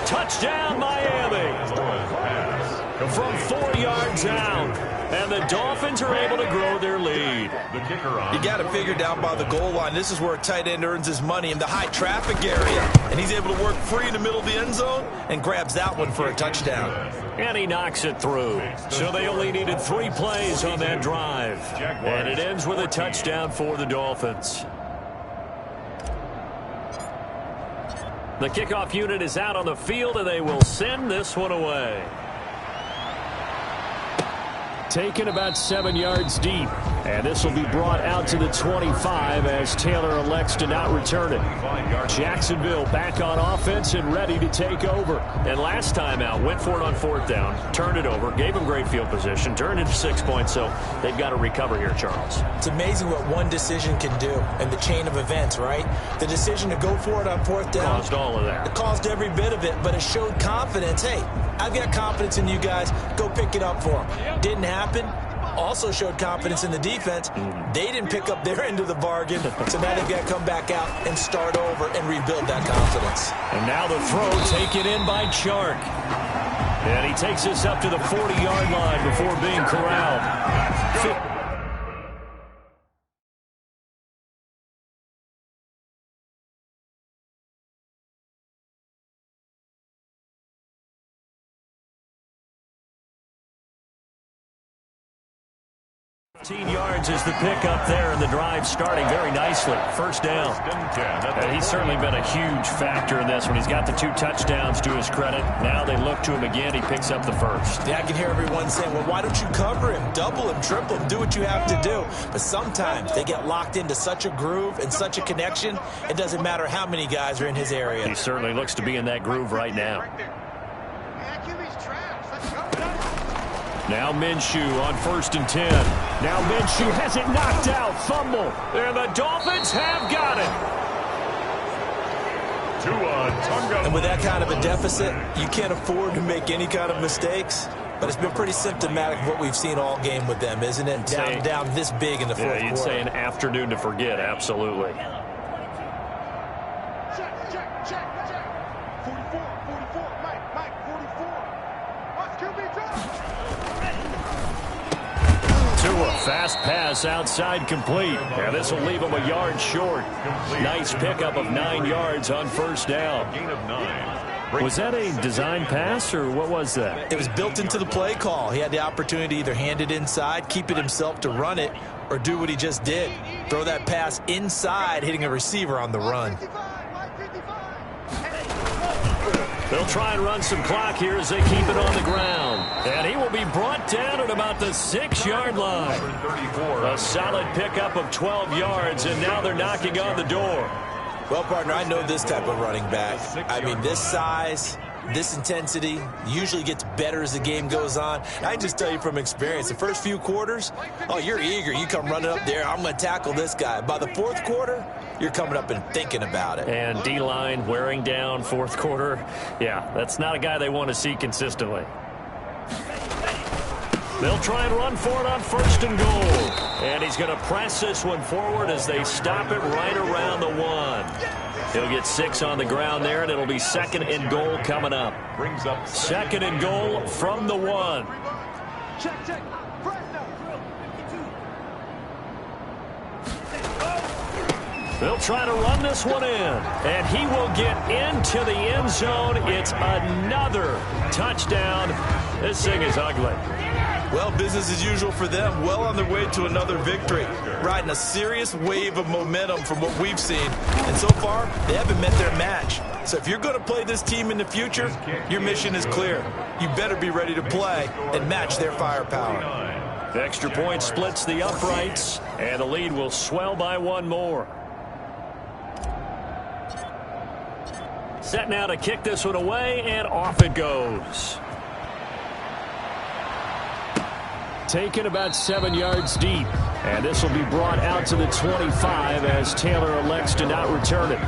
Touchdown, Miami. From 4 yards out. And the Dolphins are able to grow their lead. The kicker on. You got to figure down by the goal line. This is where a tight end earns his money in the high traffic area. And he's able to work free in the middle of the end zone and grabs that one for a touchdown. And he knocks it through. So they only needed 3 plays on that drive. And it ends with a touchdown for the Dolphins. The kickoff unit is out on the field, and they will send this one away. Taken about 7 yards deep. And this will be brought out to the 25 as Taylor elects to not return it. Jacksonville back on offense and ready to take over. And last time out, went for it on 4th down, turned it over, gave them great field position, turned it 6 points, so they've got to recover here, Charles. It's amazing what one decision can do in the chain of events, right? The decision to go for it on 4th down. Caused all of that. It caused every bit of it, but it showed confidence. Hey, I've got confidence in you guys. Go pick it up for them. Didn't happen. Also showed confidence in the defense. They didn't pick up their end of the bargain, so now they've got to come back out and start over and rebuild that confidence. And now the throw taken in by Chark. And he takes this up to the 40-yard line before being corralled. 15 yards is the pickup there, and the drive starting very nicely. 1st down. And he's certainly been a huge factor in this one. He's got the 2 touchdowns to his credit. Now they look to him again. He picks up the 1st. Yeah, I can hear everyone saying, well, why don't you cover him, double him, triple him, do what you have to do. But sometimes they get locked into such a groove and such a connection, it doesn't matter how many guys are in his area. He certainly looks to be in that groove right now. Now Minshew on 1st and 10. Now Minshew has it knocked out. Fumble. And the Dolphins have got it. And with that kind of a deficit, you can't afford to make any kind of mistakes. But it's been pretty symptomatic of what we've seen all game with them, isn't it? Down this big in the 4th quarter. Yeah, you'd say an afternoon to forget. Absolutely. Check. 44, Mike, 44. Watch QB drop. A fast pass outside complete. And this will leave him a yard short. Nice pickup of 9 yards on 1st down. Gain of 9. Was that a design pass, or what was that? It was built into the play call. He had the opportunity to either hand it inside, keep it himself to run it, or do what he just did. Throw that pass inside, hitting a receiver on the run. They'll try and run some clock here as they keep it on the ground. And he will be brought down at about the 6-yard line. A solid pickup of 12 yards, and now they're knocking on the door. Well, partner, I know this type of running back. I mean, this size, this intensity usually gets better as the game goes on. I can just tell you from experience, the first few quarters, oh, you're eager. You come running up there, I'm going to tackle this guy. By the 4th quarter, you're coming up and thinking about it. And D-line wearing down 4th quarter. Yeah, that's not a guy they want to see consistently. They'll try and run for it on 1st and goal. And he's going to press this one forward as they stop it right around the 1. He'll get 6 on the ground there, and it'll be 2nd and goal coming up. Brings up 2nd and goal from the 1. Check. They'll try to run this one in, and he will get into the end zone. It's another touchdown. This thing is ugly. Well, business as usual for them. Well on their way to another victory. Riding a serious wave of momentum from what we've seen. And so far, they haven't met their match. So if you're going to play this team in the future, your mission is clear. You better be ready to play and match their firepower. The extra point splits the uprights, and the lead will swell by 1 more. Set now to kick this one away, and off it goes. taken about 7 yards deep. And this will be brought out to the 25 as Taylor elects to not return it.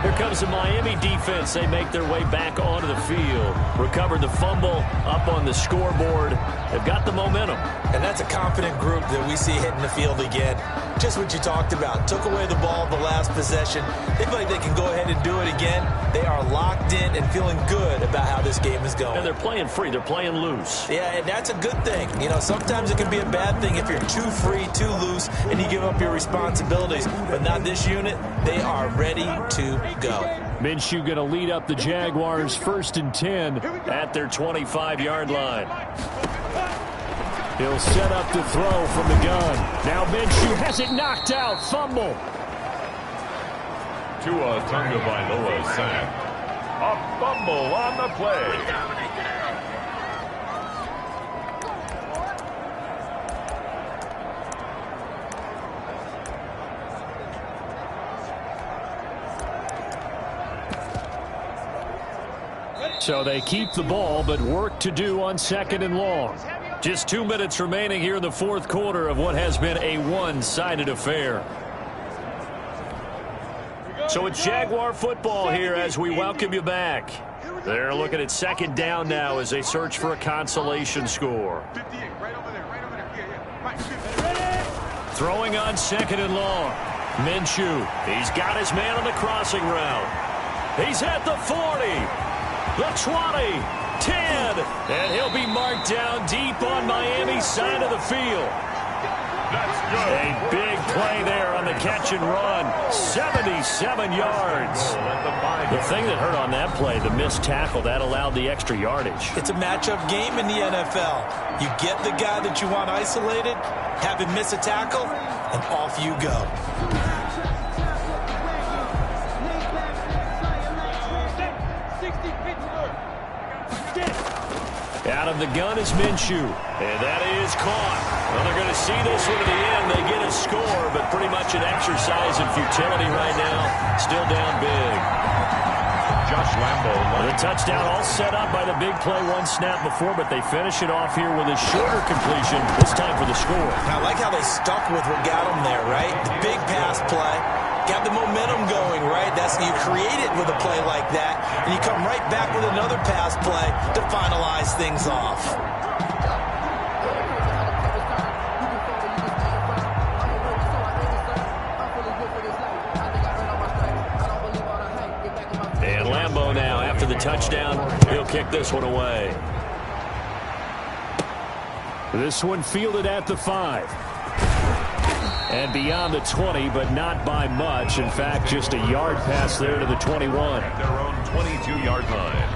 Here comes the Miami defense. They make their way back onto the field. Recovered the fumble up on the scoreboard. They've got the momentum. And that's a confident group that we see hitting the field again. Just what you talked about. Took away the ball the last possession. They feel like they can go ahead and do it again. They are locked in and feeling good about how this game is going. And they're playing free. They're playing loose. Yeah, and that's a good thing. You know, sometimes it can be a bad thing if you're too free, too loose, and you give up your responsibilities. But not this unit. They are ready to go. Minshew going to lead up the Jaguars 1st and 10 at their 25-yard line. He'll set up to throw from the gun. Now Minshew has it knocked out. Fumble. Tua Tagovailoa sacked. A fumble on the play. So they keep the ball, but work to do on 2nd and long. Just 2 minutes remaining here in the 4th quarter of what has been a one-sided affair. So it's Jaguar football here as we welcome you back. They're looking at 2nd down now as they search for a consolation score. Throwing on 2nd and long. Minshew, he's got his man on the crossing route. He's at the 40. The 20, 10, and he'll be marked down deep on Miami's side of the field. That's good. A big play there on the catch and run. 77 yards. The thing that hurt on that play, the missed tackle, that allowed the extra yardage. It's a matchup game in the NFL. You get the guy that you want isolated, have him miss a tackle, and off you go. Out of the gun is Minshew. And that is caught. Well, they're going to see this one to the end. They get a score, but pretty much an exercise in futility right now. Still down big. Josh Lambo. The touchdown all set up by the big play one snap before, but they finish it off here with a shorter completion. This time for the score. I like how they stuck with what got them there, right? The big pass play. Got the momentum going, right? That's you create it with a play like that, and you come right back with another pass play to finalize things off. And Lambo now, after the touchdown, he'll kick this one away. This one fielded at the 5. And beyond the 20, but not by much. In fact, just a yard pass there to the 21. At their own 22-yard line.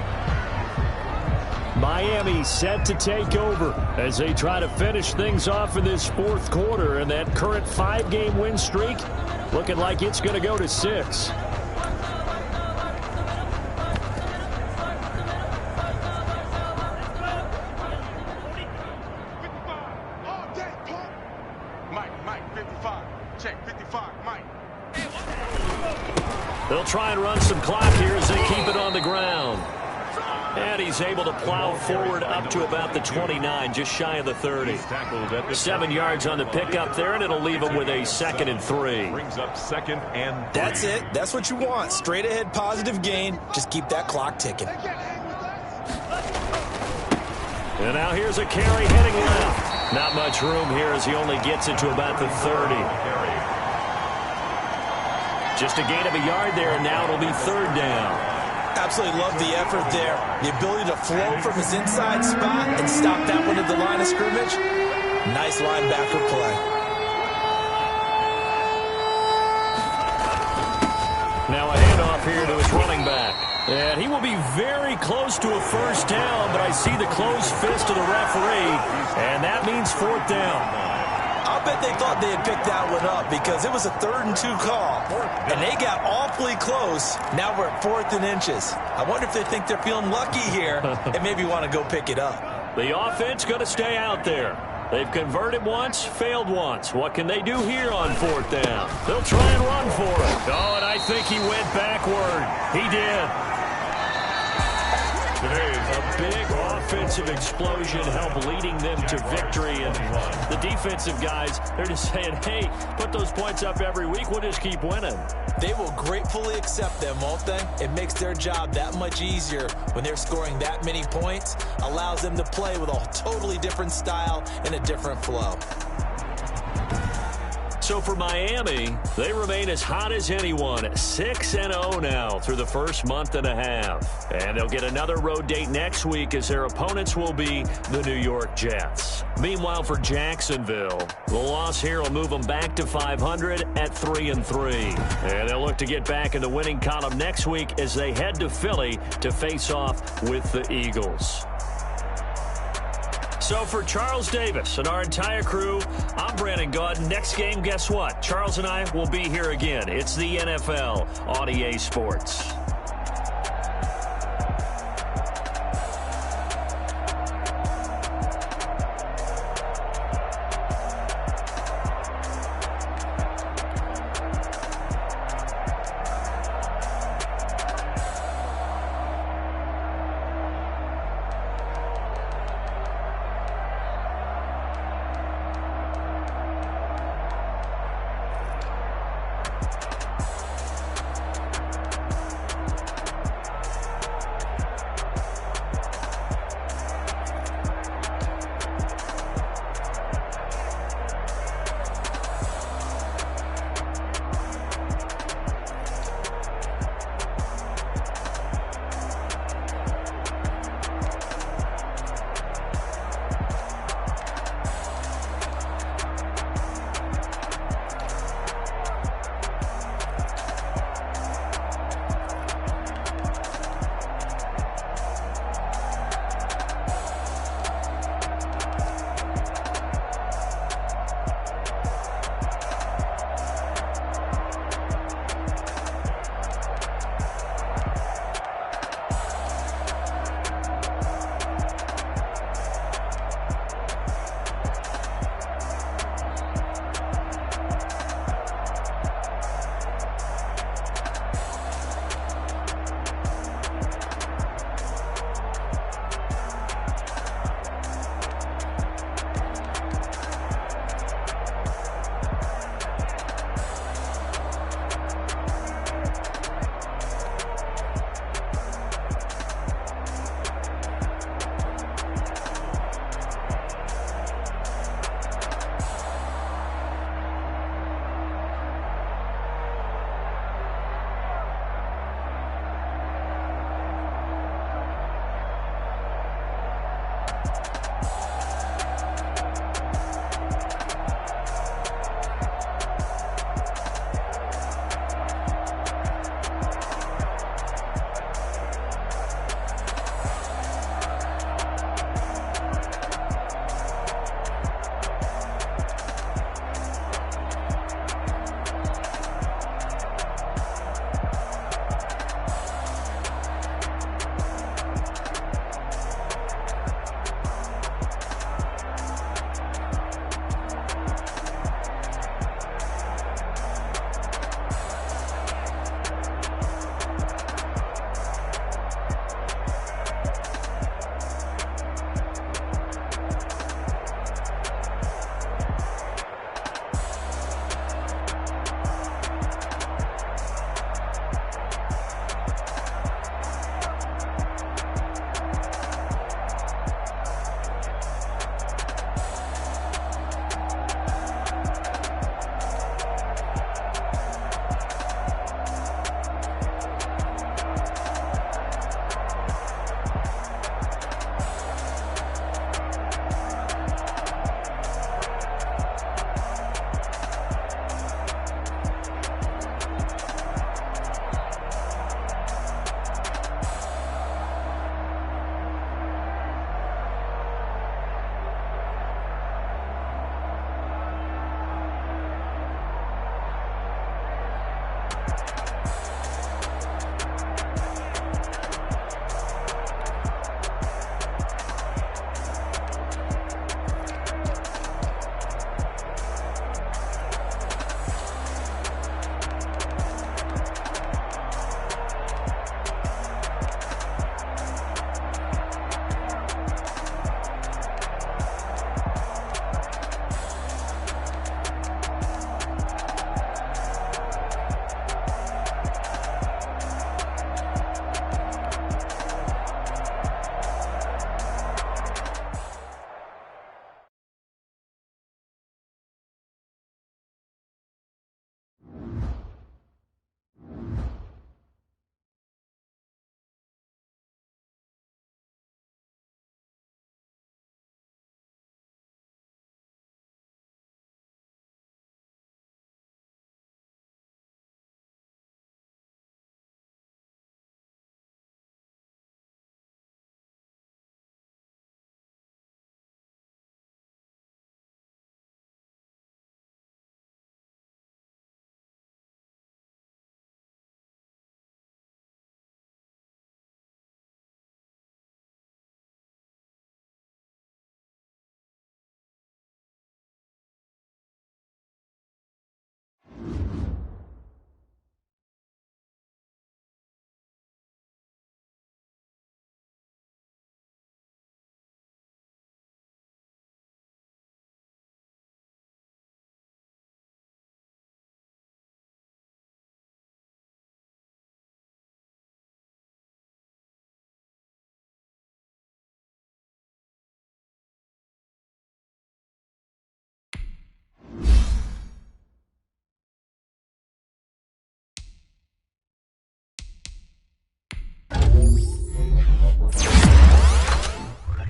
Miami set to take over as they try to finish things off in this 4th quarter. And that current 5-game win streak looking like it's going to go to 6. They'll try and run some clock here as they keep it on the ground. And he's able to plow forward up to about the 29, just shy of the 30. 7 yards on the pickup there, and it'll leave him with a 2nd and 3. Brings up 2nd and 3. That's it. That's what you want. Straight ahead, positive gain. Just keep that clock ticking. And now here's a carry heading left. Not much room here as he only gets it to about the 30. Just a gain of a yard there, and now it'll be 3rd down. Absolutely love the effort there. The ability to flow from his inside spot and stop that one at the line of scrimmage. Nice linebacker play. Now a handoff here to his running back. And he will be very close to a 1st down, but I see the closed fist of the referee, and that means 4th down. I'll bet they thought they had picked that one up because it was a 3rd and 2 call, and they got awfully close. Now we're at 4th and inches. I wonder if they think they're feeling lucky here and maybe want to go pick it up. The offense going to stay out there. They've converted once, failed once. What can they do here on 4th down? They'll try and run for it. Oh, and I think he went backward. He did. Today's a big offense. offensive explosion help leading them to victory. And the defensive guys, they're just saying, hey, put those points up every week. We'll just keep winning. They will gratefully accept them, won't they? It makes their job that much easier when they're scoring that many points. Allows them to play with a totally different style and a different flow. So for Miami, they remain as hot as anyone, 6-0 now through the first month and a half. And they'll get another road date next week as their opponents will be the New York Jets. Meanwhile, for Jacksonville, the loss here will move them back to 500 at 3-3. And they'll look to get back in the winning column next week as they head to Philly to face off with the Eagles. So for Charles Davis and our entire crew, I'm Brandon Gaud. Next game, guess what? Charles and I will be here again. It's the NFL on EA Sports.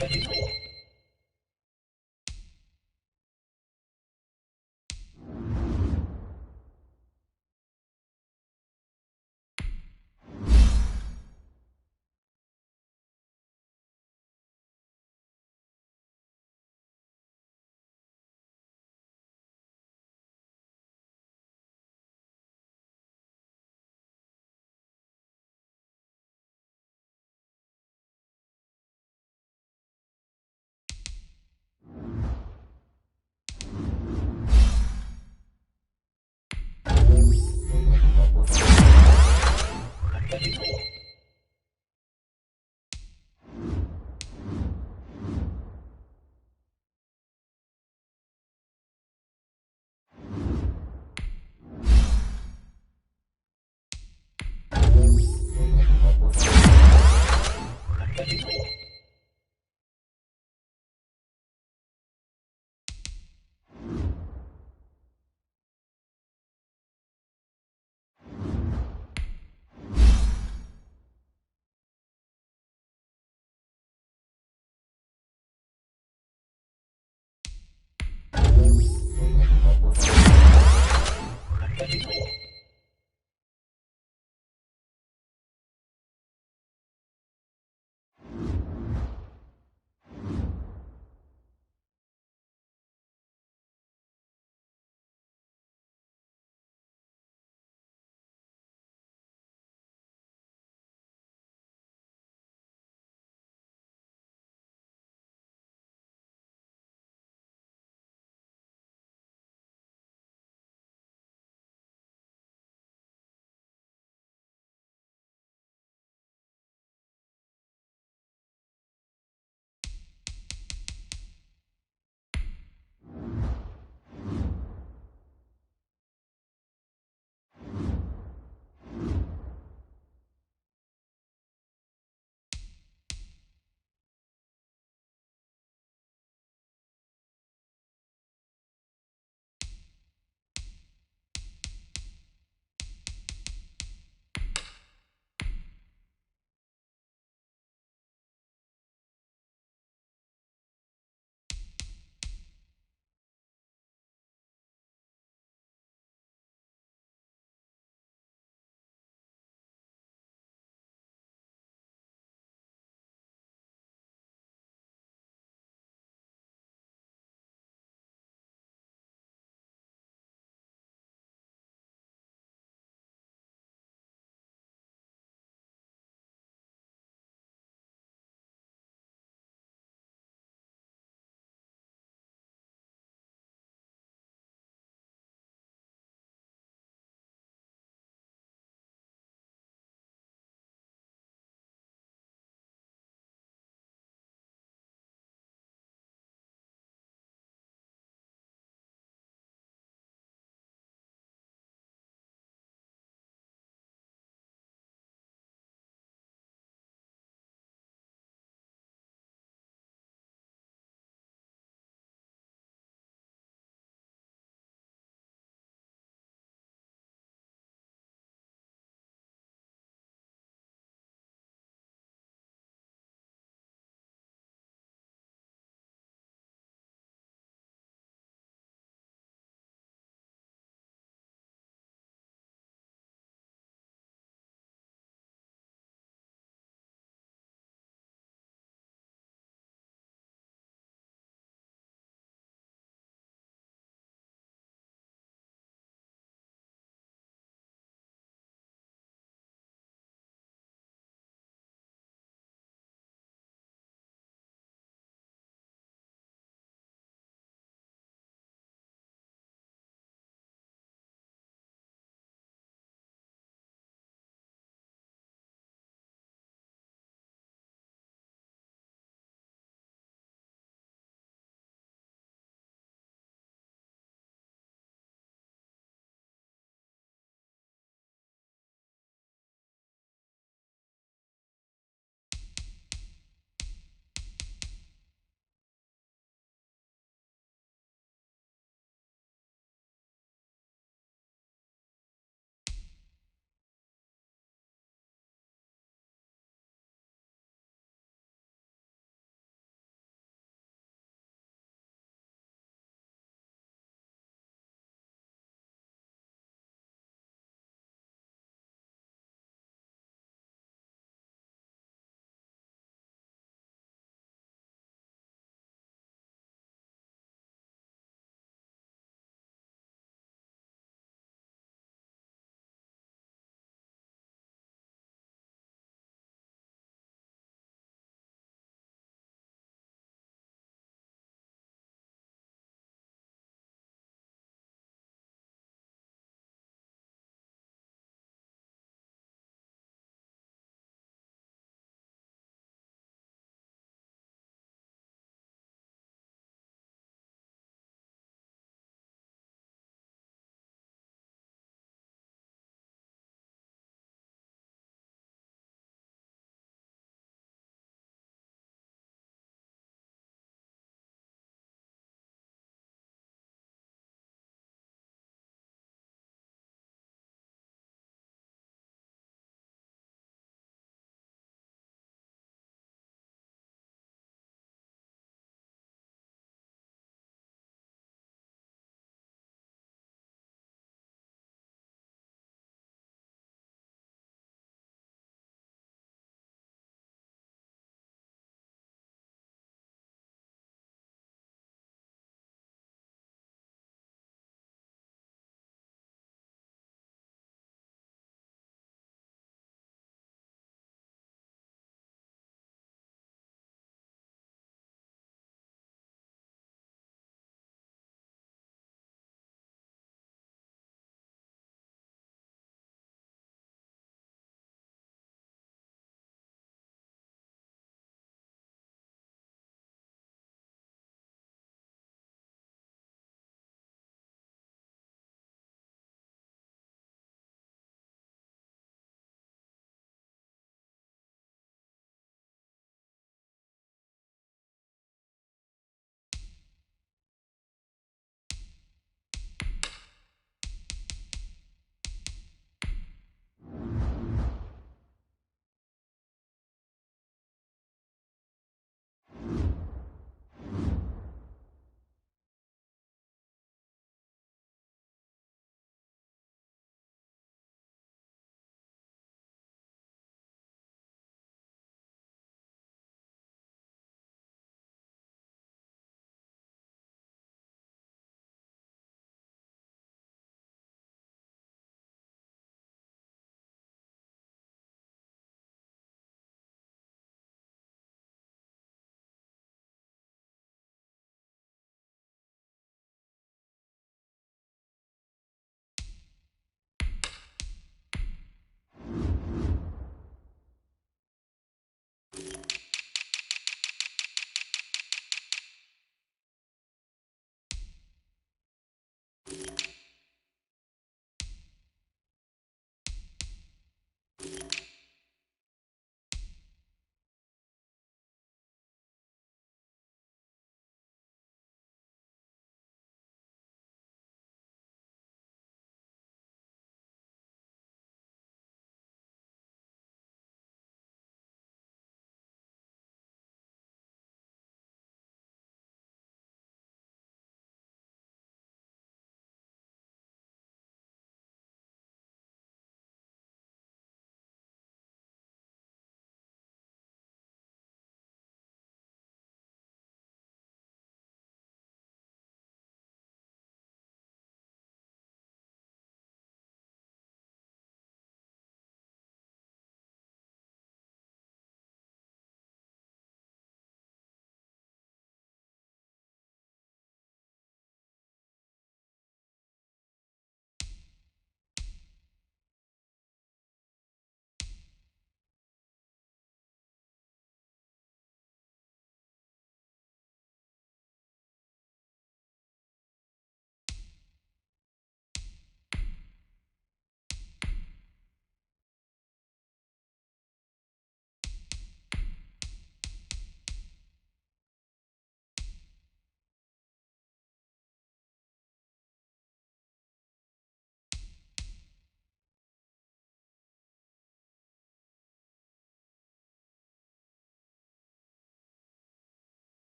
Ready.